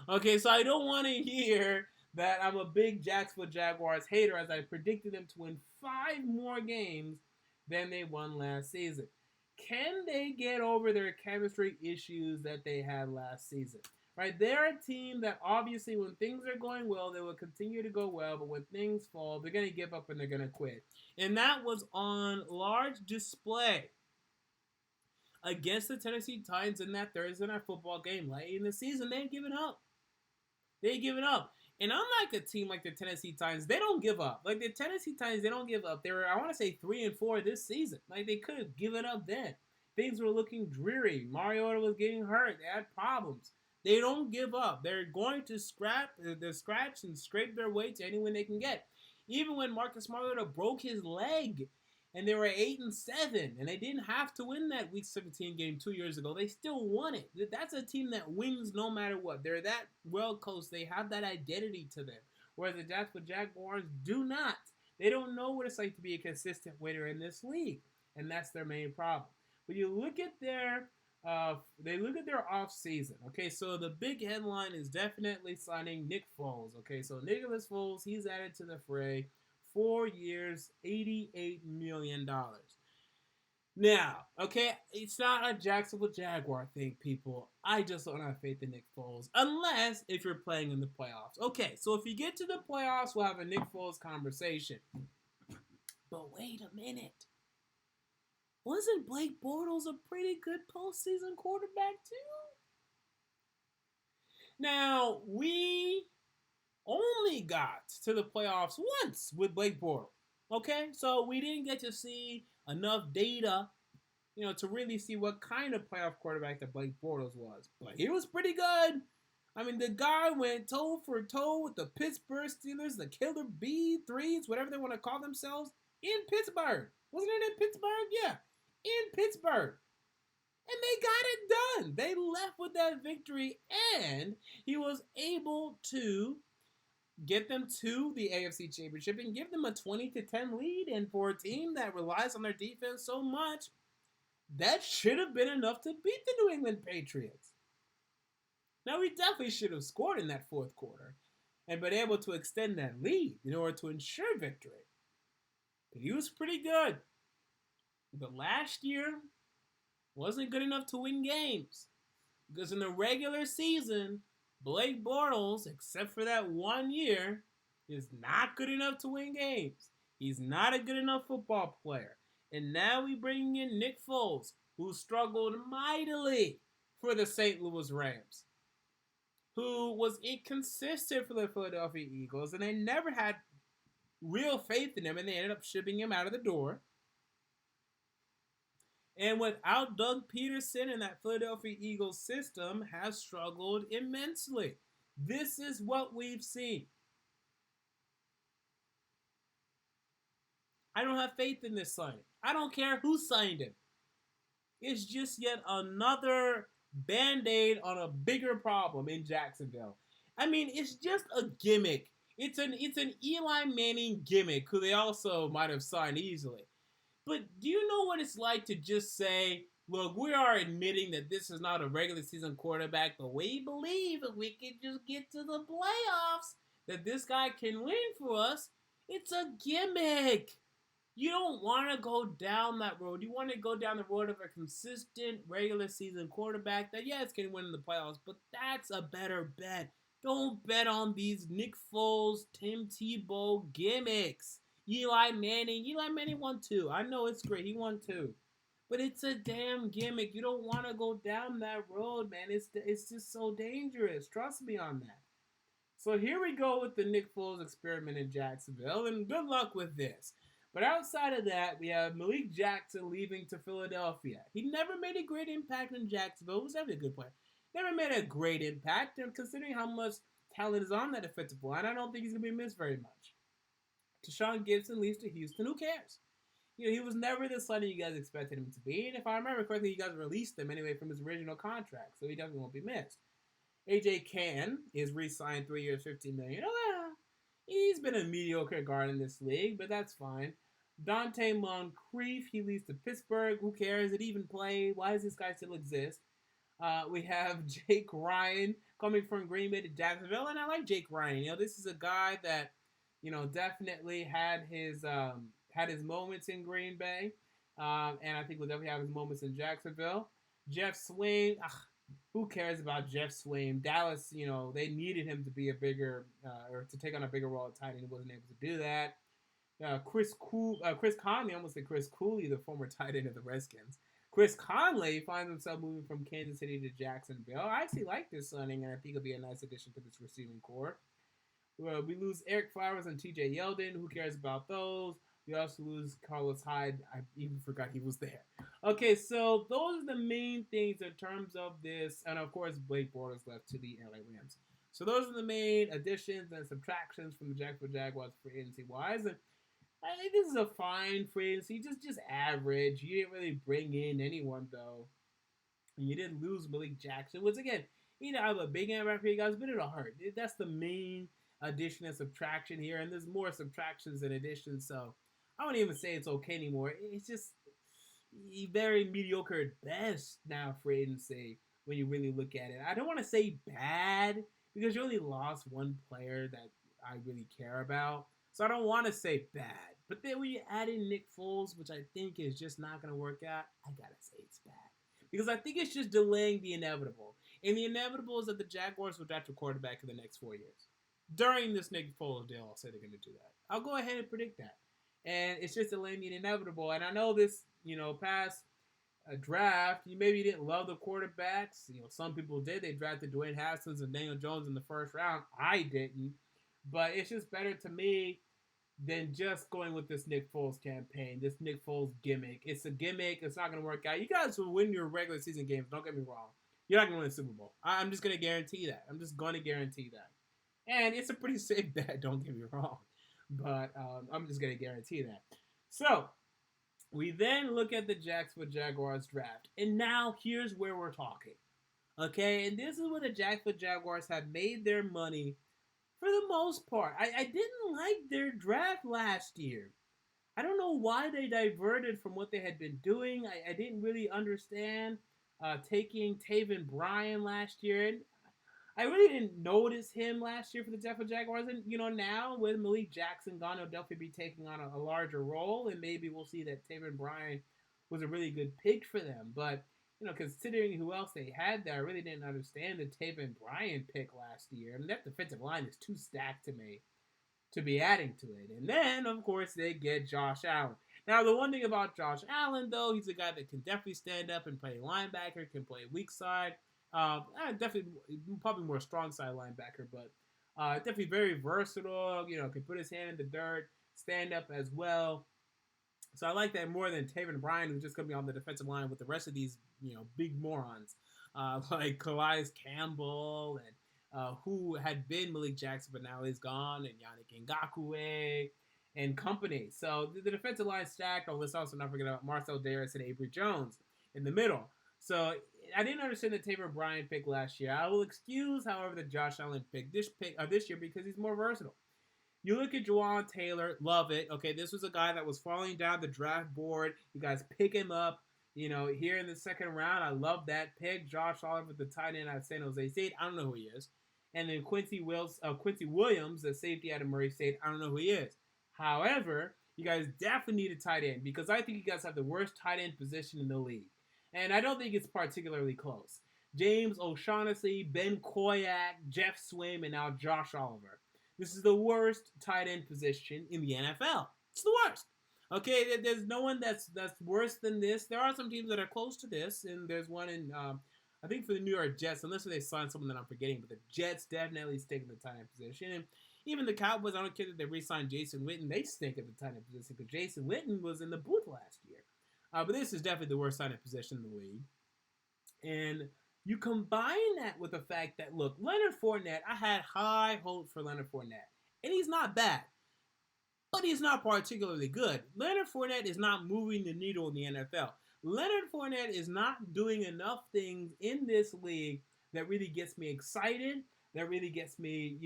Okay, so I don't want to hear that I'm a big Jacksonville Jaguars hater, as I predicted them to win 5 more games than they won last season. Can they get over their chemistry issues that they had last season? Right, they're a team that obviously when things are going well, they will continue to go well, but when things fall, they're going to give up and they're going to quit. And that was on large display against the Tennessee Titans in that Thursday night football game late in the season. They ain't giving up. They ain't giving up. And unlike a team like the Tennessee Titans, they don't give up. Like the Tennessee Titans, they don't give up. They were, I want to say, 3-4 this season. Like they could have given up then. Things were looking dreary. Mariota was getting hurt. They had problems. They don't give up. They're going to scratch and scrape their way to any win they can get. Even when Marcus Mariota broke his leg and they were 8-7, and they didn't have to win that Week 17 game 2 years ago. They still won it. That's a team that wins no matter what. They're that well coached. They have that identity to them, whereas the Jacksonville Jaguars do not. They don't know what it's like to be a consistent winner in this league, and that's their main problem. But you look at their off season. Okay, so the big headline is definitely signing Nick Foles. Okay, so Nicholas Foles, he's added to the fray. 4 years, $88 million. Now, okay, it's not a Jacksonville Jaguar thing, people. I just don't have faith in Nick Foles, unless if you're playing in the playoffs. Okay, so if you get to the playoffs, we'll have a Nick Foles conversation. But wait a minute. Wasn't Blake Bortles a pretty good postseason quarterback too? Now, we only got to the playoffs once with Blake Bortles. Okay, so we didn't get to see enough data, to really see what kind of playoff quarterback that Blake Bortles was. But he was pretty good. I mean, the guy went toe for toe with the Pittsburgh Steelers, the Killer B3s, whatever they want to call themselves, in Pittsburgh. Wasn't it in Pittsburgh? Yeah, in Pittsburgh. And they got it done. They left with that victory, and he was able to get them to the AFC Championship and give them a 20-10 lead. And for a team that relies on their defense so much, that should have been enough to beat the New England Patriots. Now, we definitely should have scored in that fourth quarter and been able to extend that lead in order to ensure victory. But he was pretty good. But last year wasn't good enough to win games. Because in the regular season, Blake Bortles, except for that 1 year, is not good enough to win games. He's not a good enough football player. And now we bring in Nick Foles, who struggled mightily for the St. Louis Rams, who was inconsistent for the Philadelphia Eagles, and they never had real faith in him, and they ended up shipping him out of the door. And without Doug Peterson and that Philadelphia Eagles system has struggled immensely. This is what we've seen. I don't have faith in this signing. I don't care who signed him. It's just yet another Band-Aid on a bigger problem in Jacksonville. I mean, it's just a gimmick. It's an Eli Manning gimmick, who they also might have signed easily. But do you know what it's like to just say, look, we are admitting that this is not a regular season quarterback, but we believe if we can just get to the playoffs, that this guy can win for us. It's a gimmick. You don't want to go down that road. You want to go down the road of a consistent regular season quarterback that, yes, can win in the playoffs, but that's a better bet. Don't bet on these Nick Foles, Tim Tebow gimmicks. Eli Manning won 2. I know it's great. He won 2. But it's a damn gimmick. You don't want to go down that road, man. It's just so dangerous. Trust me on that. So here we go with the Nick Foles experiment in Jacksonville, and good luck with this. But outside of that, we have Malik Jackson leaving to Philadelphia. He never made a great impact in Jacksonville. He was definitely a good player. Never made a great impact, and considering how much talent is on that defensive line, I don't think he's going to be missed very much. Deshaun Gibson leaves to Houston. Who cares? He was never the Sonny you guys expected him to be. And if I remember correctly, you guys released him anyway from his original contract, so he definitely won't be missed. AJ Cann is re-signed 3 years, $15 million. Oh, yeah. He's been a mediocre guard in this league, but that's fine. Dante Moncrief, he leaves to Pittsburgh. Who cares? Did he even play? Why does this guy still exist? We have Jake Ryan coming from Green Bay to Jacksonville, and I like Jake Ryan. This is a guy that, definitely had his moments in Green Bay, and I think will definitely have his moments in Jacksonville. Jeff Swain, who cares about Jeff Swain? Dallas, they needed him to be a bigger or to take on a bigger role at tight end. He wasn't able to do that. Chris Conley, I almost said Chris Cooley, the former tight end of the Redskins. Chris Conley finds himself moving from Kansas City to Jacksonville. I actually like this signing, and I think it'll be a nice addition to this receiving core. We lose Eric Flowers and TJ Yeldon. Who cares about those? We also lose Carlos Hyde. I even forgot he was there. Okay, so those are the main things in terms of this. And, of course, Blake Bortles left to the LA Rams. So those are the main additions and subtractions from the Jacksonville Jaguars free agency-wise. And I think this is a fine free agency, just average. You didn't really bring in anyone, though. And you didn't lose Malik Jackson, which, again, you have a big impact for you guys, but it'll hurt. That's the main addition and subtraction here, and there's more subtractions than additions, so I wouldn't even say it's okay anymore. It's just very mediocre at best now for agency when you really look at it. I don't want to say bad because you only lost one player that I really care about, so I don't want to say bad. But then when you add in Nick Foles, which I think is just not going to work out, I gotta say it's bad. Because I think it's just delaying the inevitable. And the inevitable is that the Jaguars will draft a quarterback in the next 4 years. During this Nick Foles deal, I'll say they're going to do that. I'll go ahead and predict that. And it's just delaying the inevitable. And I know this, past a draft, you maybe didn't love the quarterbacks. Some people did. They drafted Dwayne Haskins and Daniel Jones in the first round. I didn't. But it's just better to me than just going with this Nick Foles campaign, this Nick Foles gimmick. It's a gimmick. It's not going to work out. You guys will win your regular season games. Don't get me wrong. You're not going to win the Super Bowl. I'm just going to guarantee that. I'm just going to guarantee that. And it's a pretty safe bet, don't get me wrong. But I'm just going to guarantee that. So, we then look at the Jacksonville Jaguars draft. And now, here's where we're talking. Okay? And this is where the Jacksonville Jaguars have made their money for the most part. I didn't like their draft last year. I don't know why they diverted from what they had been doing. I didn't really understand taking Taven Bryan last year. And I really didn't notice him last year for the Jacksonville Jaguars. And, now with Malik Jackson gone, he'll definitely be taking on a larger role. And maybe we'll see that Taven Bryan was a really good pick for them. But, considering who else they had there, I really didn't understand the Taven Bryan pick last year. I mean, that defensive line is too stacked to me to be adding to it. And then, of course, they get Josh Allen. Now, the one thing about Josh Allen, though, he's a guy that can definitely stand up and play linebacker, can play weak side. Definitely, probably more strong side linebacker, but definitely very versatile. Can put his hand in the dirt, stand up as well. So I like that more than Taven Bryan, who's just going to be on the defensive line with the rest of these, big morons like Calais Campbell and who had been Malik Jackson, but now he's gone, and Yannick Ngakoue and company. So the defensive line stacked. Let's also not forget about Marcel Davis and Avery Jones in the middle. So I didn't understand the Taven Bryan pick last year. I will excuse, however, the Josh Allen pick this year because he's more versatile. You look at Juwan Taylor, love it. Okay, this was a guy that was falling down the draft board. You guys pick him up, here in the second round. I love that pick. Josh Oliver, the tight end out of San Jose State. I don't know who he is. And then Quincy Williams, the safety out of Murray State. I don't know who he is. However, you guys definitely need a tight end because I think you guys have the worst tight end position in the league. And I don't think it's particularly close. James O'Shaughnessy, Ben Koyak, Jeff Swaim, and now Josh Oliver. This is the worst tight end position in the NFL. It's the worst. Okay, there's no one that's worse than this. There are some teams that are close to this, and there's one in, I think for the New York Jets, unless they sign someone that I'm forgetting, but the Jets definitely stink in the tight end position. And even the Cowboys, I don't care that they re-signed Jason Witten, they stink at the tight end position because Jason Witten was in the booth last year. But this is definitely the worst tight end position in the league. And you combine that with the fact that, look, Leonard Fournette, I had high hopes for Leonard Fournette. And he's not bad. But he's not particularly good. Leonard Fournette is not moving the needle in the NFL. Leonard Fournette is not doing enough things in this league that really gets me excited, that really gets me,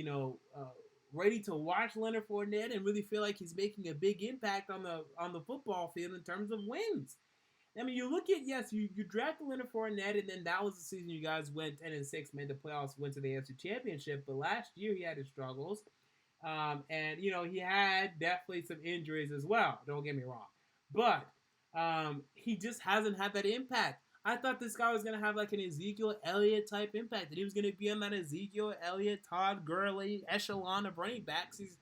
ready to watch Leonard Fournette and really feel like he's making a big impact on the football field in terms of wins. I mean, you look at, yes, you drafted Leonard Fournette, and then that was the season you guys went 10-6, made the playoffs, went to the AFC Championship. But last year he had his struggles, and he had definitely some injuries as well. Don't get me wrong, but he just hasn't had that impact. I thought this guy was gonna have like an Ezekiel Elliott type impact, that he was gonna be on that Ezekiel Elliott, Todd Gurley echelon of running backs. He's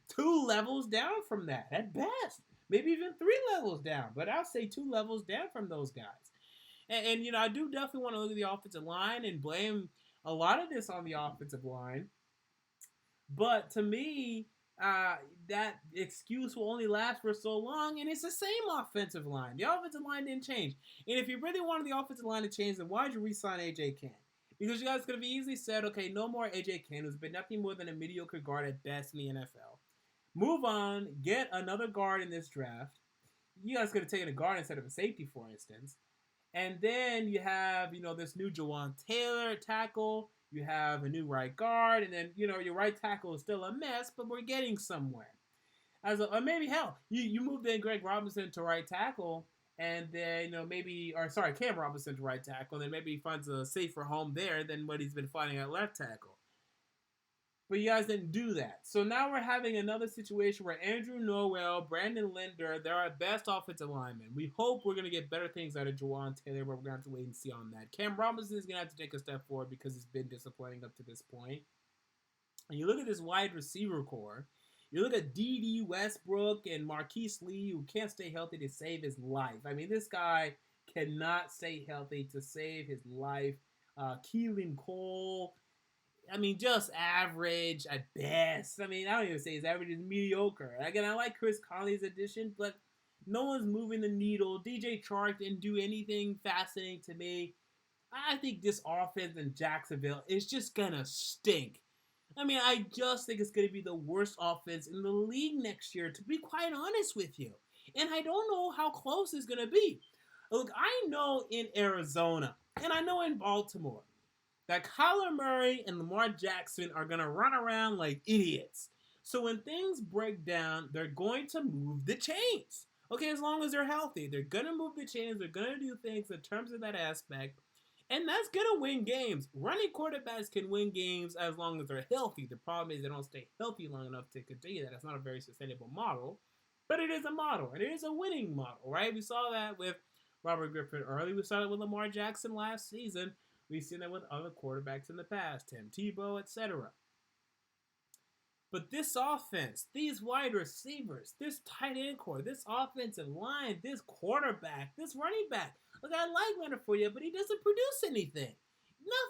2 levels down from that at best, maybe even 3 levels down. But I'll say 2 levels down from those guys. And I do definitely want to look at the offensive line and blame a lot of this on the offensive line. But to me, that excuse will only last for so long, and it's the same offensive line. The offensive line didn't change. And if you really wanted the offensive line to change, then why did you re-sign A.J. Cann? Because you guys could have easily said, okay, no more A.J. Cann, who's been nothing more than a mediocre guard at best in the NFL. Move on, get another guard in this draft. You guys could have taken a guard instead of a safety, for instance. And then you have, this new Jawan Taylor tackle. You have a new right guard. And then, your right tackle is still a mess, but we're getting somewhere. Or maybe, hell, you moved in Greg Robinson to right tackle. And then, Cam Robinson to right tackle. And then maybe he finds a safer home there than what he's been finding at left tackle. But you guys didn't do that. So now we're having another situation where Andrew Norwell, Brandon Linder, they're our best offensive linemen. We hope we're going to get better things out of Jawan Taylor, but we're going to have to wait and see on that. Cam Robinson is going to have to take a step forward because it's been disappointing up to this point. And you look at this wide receiver core. You look at D.D. Westbrook and Marquise Lee, who can't stay healthy to save his life. I mean, this guy cannot stay healthy to save his life. Keelan Cole, just average at best. I don't even say his average is mediocre. Again, I like Chris Conley's addition, but no one's moving the needle. DJ Chark didn't do anything fascinating to me. I think this offense in Jacksonville is just gonna stink. I just think it's gonna be the worst offense in the league next year, to be quite honest with you. And I don't know how close it's gonna be. Look, I know in Arizona, and I know in Baltimore, that Kyler Murray and Lamar Jackson are going to run around like idiots. So when things break down, they're going to move the chains. Okay, as long as they're healthy. They're going to move the chains. They're going to do things in terms of that aspect. And that's going to win games. Running quarterbacks can win games as long as they're healthy. The problem is they don't stay healthy long enough to continue that. It's not a very sustainable model. But it is a model. And it is a winning model, right? We saw that with Robert Griffin early. We saw that with Lamar Jackson last season. We've seen that with other quarterbacks in the past, Tim Tebow, etc. But this offense, these wide receivers, this tight end core, this offensive line, this quarterback, this running back. Look, I like Leonard Fournette, but he doesn't produce anything.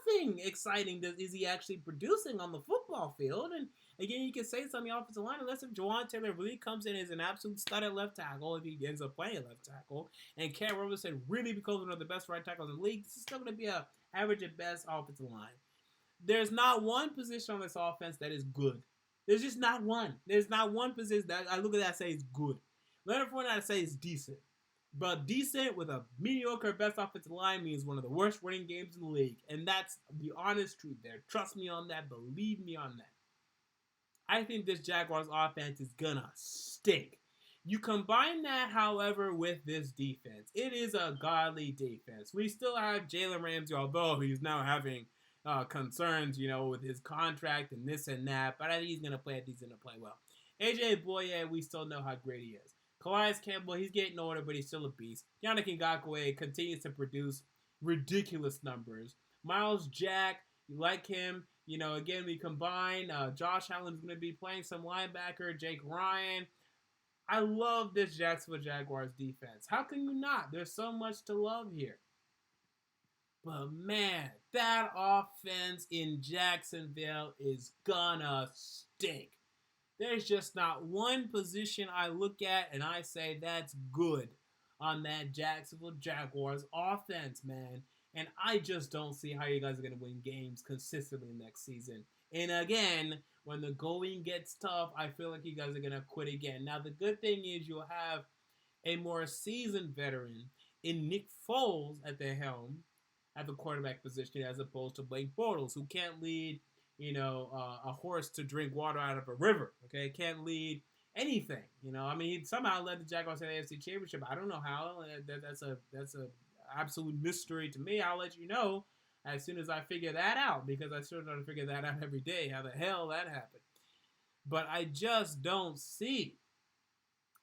Nothing exciting is he actually producing on the football field. And again, you can say it's on the offensive line unless if Jawan Taylor really comes in as an absolute stud at left tackle, if he ends up playing left tackle, and Cam Robinson really becomes one of the best right tackles in the league. This is still going to be a average at best offensive line. There's not one position on this offense that is good. There's just not one. There's not one position that I look at that and say is good. Leonard Fournette, I say is decent. But decent with a mediocre best offensive line means one of the worst running games in the league. And that's the honest truth there. Trust me on that. Believe me on that. I think this Jaguars offense is gonna stink. You combine that, however, with this defense. It is a godly defense. We still have Jalen Ramsey, although he's now having concerns, with his contract and this and that. But I think he's going to play. I think he's going to play well. A.J. Boye, we still know how great he is. Calais Campbell, he's getting older, but he's still a beast. Yannick Ngakoue continues to produce ridiculous numbers. Miles Jack, you like him. Again, we combine. Josh Allen's going to be playing some linebacker. Jake Ryan. I love this Jacksonville Jaguars defense. How can you not? There's so much to love here. But man, that offense in Jacksonville is gonna stink. There's just not one position I look at and I say that's good on that Jacksonville Jaguars offense, man. And I just don't see how you guys are going to win games consistently next season. And again, when the going gets tough, I feel like you guys are going to quit again. Now, the good thing is you'll have a more seasoned veteran in Nick Foles at the helm. at the quarterback position as opposed to Blake Bortles, who can't lead, a horse to drink water out of a river. Okay, can't lead anything. I mean, he somehow led the Jaguars to the AFC Championship. I don't know how. That's a absolute mystery to me. I'll let you know as soon as I figure that out, because I sort of figure that out every day. How the hell that happened? But I just don't see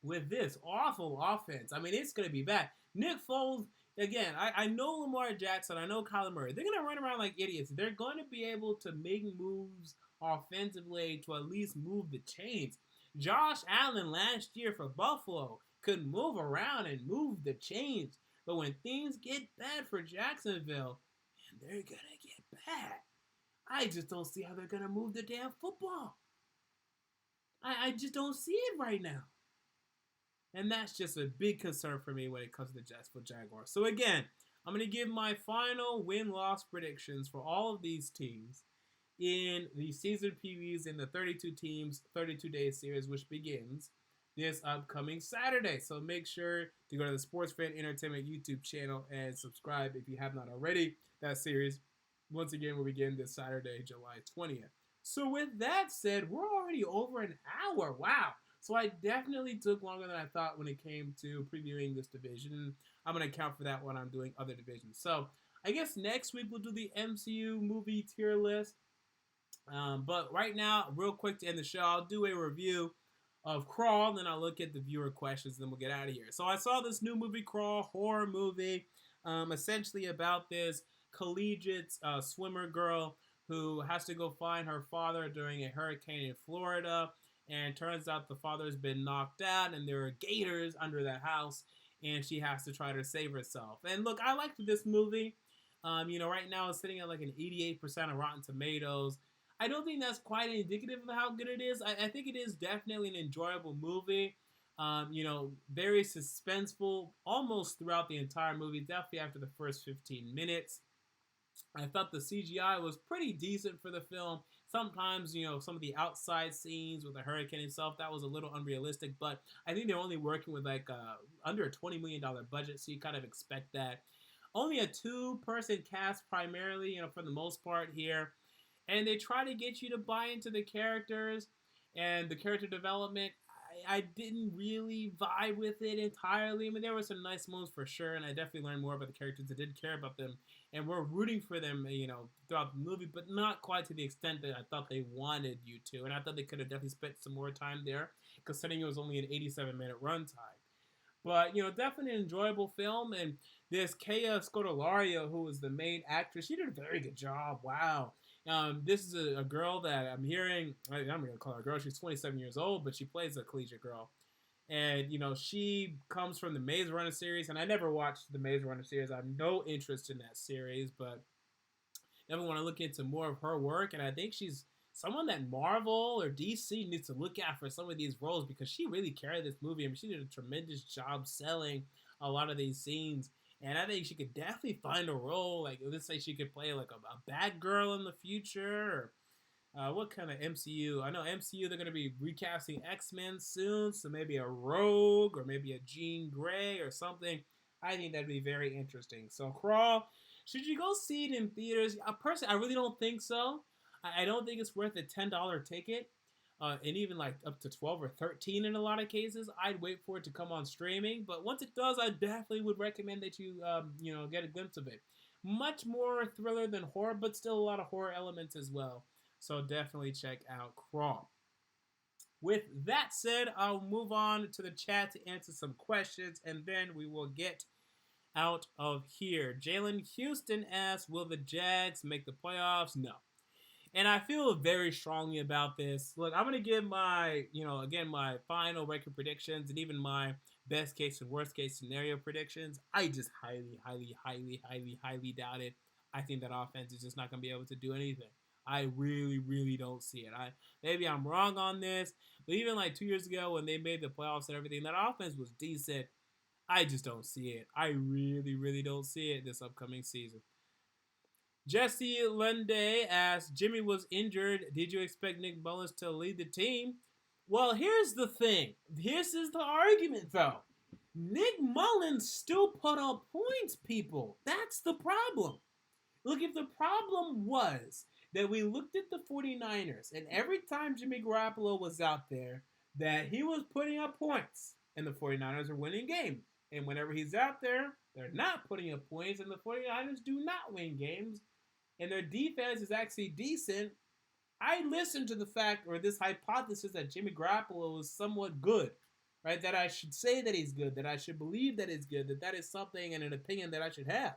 with this awful offense. I mean, it's going to be bad. Nick Foles, again, I know Lamar Jackson, I know Kyler Murray. They're going to run around like idiots. They're going to be able to make moves offensively to at least move the chains. Josh Allen last year for Buffalo could move around and move the chains. But when things get bad for Jacksonville, and they're going to get bad, I just don't see how they're going to move the damn football. I just don't see it right now. And that's just a big concern for me when it comes to the Jacksonville Jaguars. So again, I'm going to give my final win-loss predictions for all of these teams in the season previews in the 32 teams, 32-day series, which begins this upcoming Saturday. So make sure to go to the Sports Fan Entertainment YouTube channel and subscribe if you have not already. That series, once again, will begin this Saturday, July 20th. So with that said, we're already over an hour. Wow. So I definitely took longer than I thought when it came to previewing this division. I'm going to account for that when I'm doing other divisions. So I guess next week we'll do the MCU movie tier list. But right now, real quick to end the show, I'll do a review of Crawl, then I'll look at the viewer questions, then we'll get out of here. So I saw this new movie, Crawl, horror movie, essentially about this collegiate swimmer girl who has to go find her father during a hurricane in Florida. And turns out the father's been knocked out, and there are gators under the house, and she has to try to save herself. And look, I liked this movie. Right now it's sitting at like an 88% of Rotten Tomatoes. I don't think that's quite indicative of how good it is. I think it is definitely an enjoyable movie. Very suspenseful almost throughout the entire movie, definitely after the first 15 minutes. I thought the CGI was pretty decent for the film. Sometimes, some of the outside scenes with the hurricane itself, that was a little unrealistic, but I think they're only working with under a $20 million budget, so you kind of expect that. Only a 2-person cast primarily, for the most part here. And they try to get you to buy into the characters and the character development. I didn't really vibe with it entirely. I mean, there were some nice moments for sure, and I definitely learned more about the characters. I did care about them, and we're rooting for them, throughout the movie, but not quite to the extent that I thought they wanted you to. And I thought they could have definitely spent some more time there, considering it was only an 87-minute runtime. But, definitely an enjoyable film, and this Kaya Scodelario, who was the main actress, she did a very good job. Wow. This is a girl that I'm hearing, I'm going to call her a girl, she's 27 years old, but she plays a collegiate girl. And, she comes from the Maze Runner series, and I never watched the Maze Runner series. I have no interest in that series, but definitely want to look into more of her work, and I think she's someone that Marvel or DC needs to look at for some of these roles, because she really carried this movie. I mean, she did a tremendous job selling a lot of these scenes. And I think she could definitely find a role. Like, let's say she could play like a bad girl in the future. Or what kind of MCU? I know MCU, they're going to be recasting X-Men soon. So maybe a Rogue or maybe a Jean Grey or something. I think that'd be very interesting. So Crawl, should you go see it in theaters? Personally, I really don't think so. I don't think it's worth a $10 ticket. And even like up to 12 or 13 in a lot of cases. I'd wait for it to come on streaming, but once it does, I definitely would recommend that you get a glimpse of it. Much more thriller than horror, but still a lot of horror elements as well. So definitely check out Crawl. With that said, I'll move on to the chat to answer some questions, and then we will get out of here. Jalen Houston asks, will the Jags make the playoffs? No. And I feel very strongly about this. Look, I'm going to give my, my final record predictions and even my best case and worst case scenario predictions. I just highly doubt it. I think that offense is just not going to be able to do anything. I really don't see it. Maybe I'm wrong on this, but even like 2 years ago when they made the playoffs and everything, that offense was decent. I just don't see it. I really don't see it this upcoming season. Jesse Lunde asked, Jimmy was injured. Did you expect Nick Mullins to lead the team? Well, here's the thing. This is the argument, though. Nick Mullins still put up points, people. That's the problem. Look, if the problem was that we looked at the 49ers, and every time Jimmy Garoppolo was out there, that he was putting up points, and the 49ers are winning games. And whenever he's out there, they're not putting up points, and the 49ers do not win games, and their defense is actually decent. I listened to the fact, or this hypothesis, that Jimmy Garoppolo is somewhat good, right? That I should say that he's good, that I should believe that he's good, that that is something and an opinion that I should have.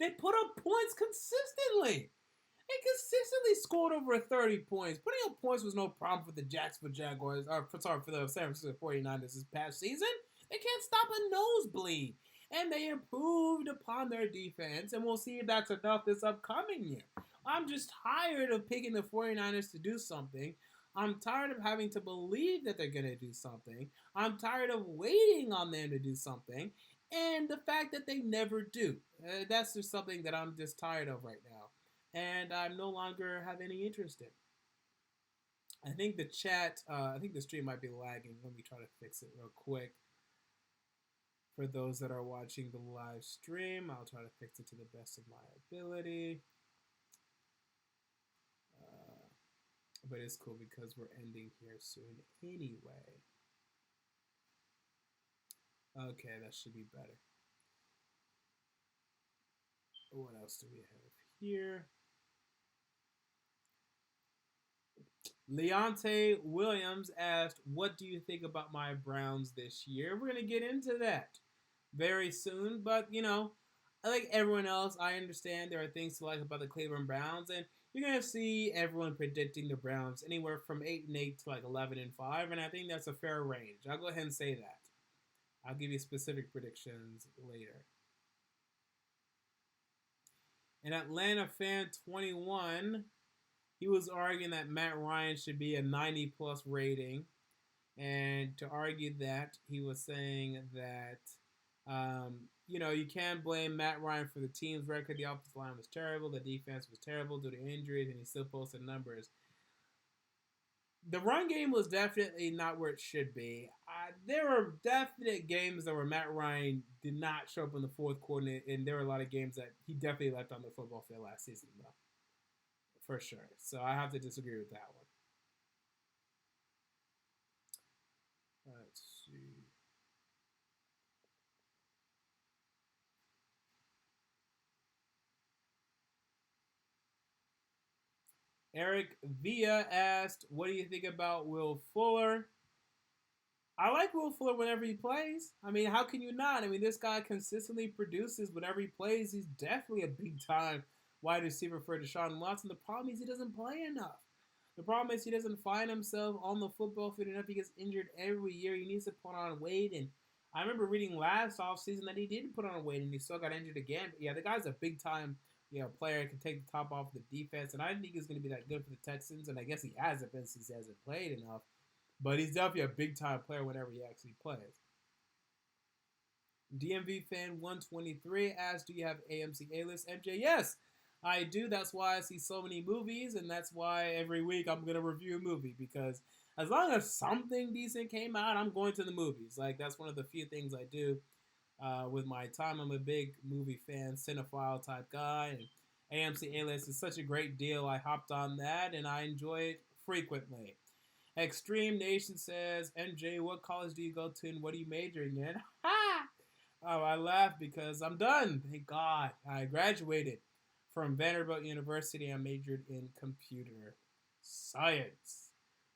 They put up points consistently. They consistently scored over 30 points. Putting up points was no problem for the Jacksonville Jaguars, or for the San Francisco 49ers this past season. They can't stop a nosebleed. And they improved upon their defense, and we'll see if that's enough this upcoming year. I'm just tired of picking the 49ers to do something. I'm tired of having to believe that they're going to do something. I'm tired of waiting on them to do something, and the fact that they never do. That's just something that I'm just tired of right now, and I no longer have any interest in. I think the stream might be lagging. Let me try to fix it real quick. For those that are watching the live stream, I'll try to fix it to the best of my ability. But it's cool because we're ending here soon anyway. Okay, that should be better. What else do we have here? Leonte Williams asked, what do you think about my Browns this year? We're going to get into that very soon. But, like everyone else, I understand there are things to like about the Cleveland Browns. And you're going to see everyone predicting the Browns anywhere from 8-8 to like 11-5. And I think that's a fair range. I'll go ahead and say that. I'll give you specific predictions later. And Atlanta Fan 21... he was arguing that Matt Ryan should be a 90-plus rating. And to argue that, he was saying that, you can't blame Matt Ryan for the team's record. The offensive line was terrible. The defense was terrible due to injuries, and he still posted numbers. The run game was definitely not where it should be. There were definite games that where Matt Ryan did not show up in the fourth quarter, and there were a lot of games that he definitely left on the football field last season, though. For sure. So I have to disagree with that one. Let's see. Eric Villa asked, what do you think about Will Fuller? I like Will Fuller whenever he plays. I mean, how can you not? I mean, this guy consistently produces whenever he plays. He's definitely a big-time wide receiver for Deshaun Watson. The problem is he doesn't play enough. The problem is he doesn't find himself on the football field enough. He gets injured every year. He needs to put on weight. And I remember reading last offseason that he didn't put on weight and he still got injured again. But yeah, the guy's a big-time player, can take the top off the defense. And I didn't think he's going to be that good for the Texans. And I guess he hasn't been since he hasn't played enough. But he's definitely a big-time player whenever he actually plays. DMV Fan 123 asked, do you have AMC A-List? MJ, yes, I do. That's why I see so many movies, and that's why every week I'm going to review a movie, because as long as something decent came out, I'm going to the movies. Like, that's one of the few things I do with my time. I'm a big movie fan, cinephile type guy, and AMC A-List is such a great deal. I hopped on that, and I enjoy it frequently. Extreme Nation says, MJ, what college do you go to, and what are you majoring in? Ha! Oh, I laugh because I'm done. Thank God. I graduated from Vanderbilt University. I majored in computer science.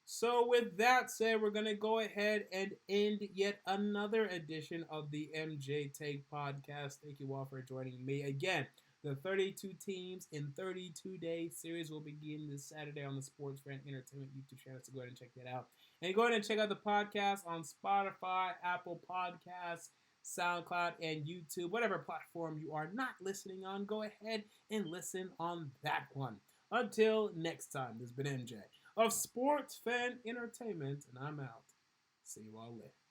So with that said, we're going to go ahead and end yet another edition of the MJ Take Podcast. Thank you all for joining me. Again, the 32 teams in 32 days series will begin this Saturday on the Sports Fan Entertainment YouTube channel, so go ahead and check that out. And go ahead and check out the podcast on Spotify, Apple Podcasts, SoundCloud, and YouTube. Whatever platform you are not listening on, go ahead and listen on that one. Until next time, this has been MJ of Sports Fan Entertainment, and I'm out. See you all later.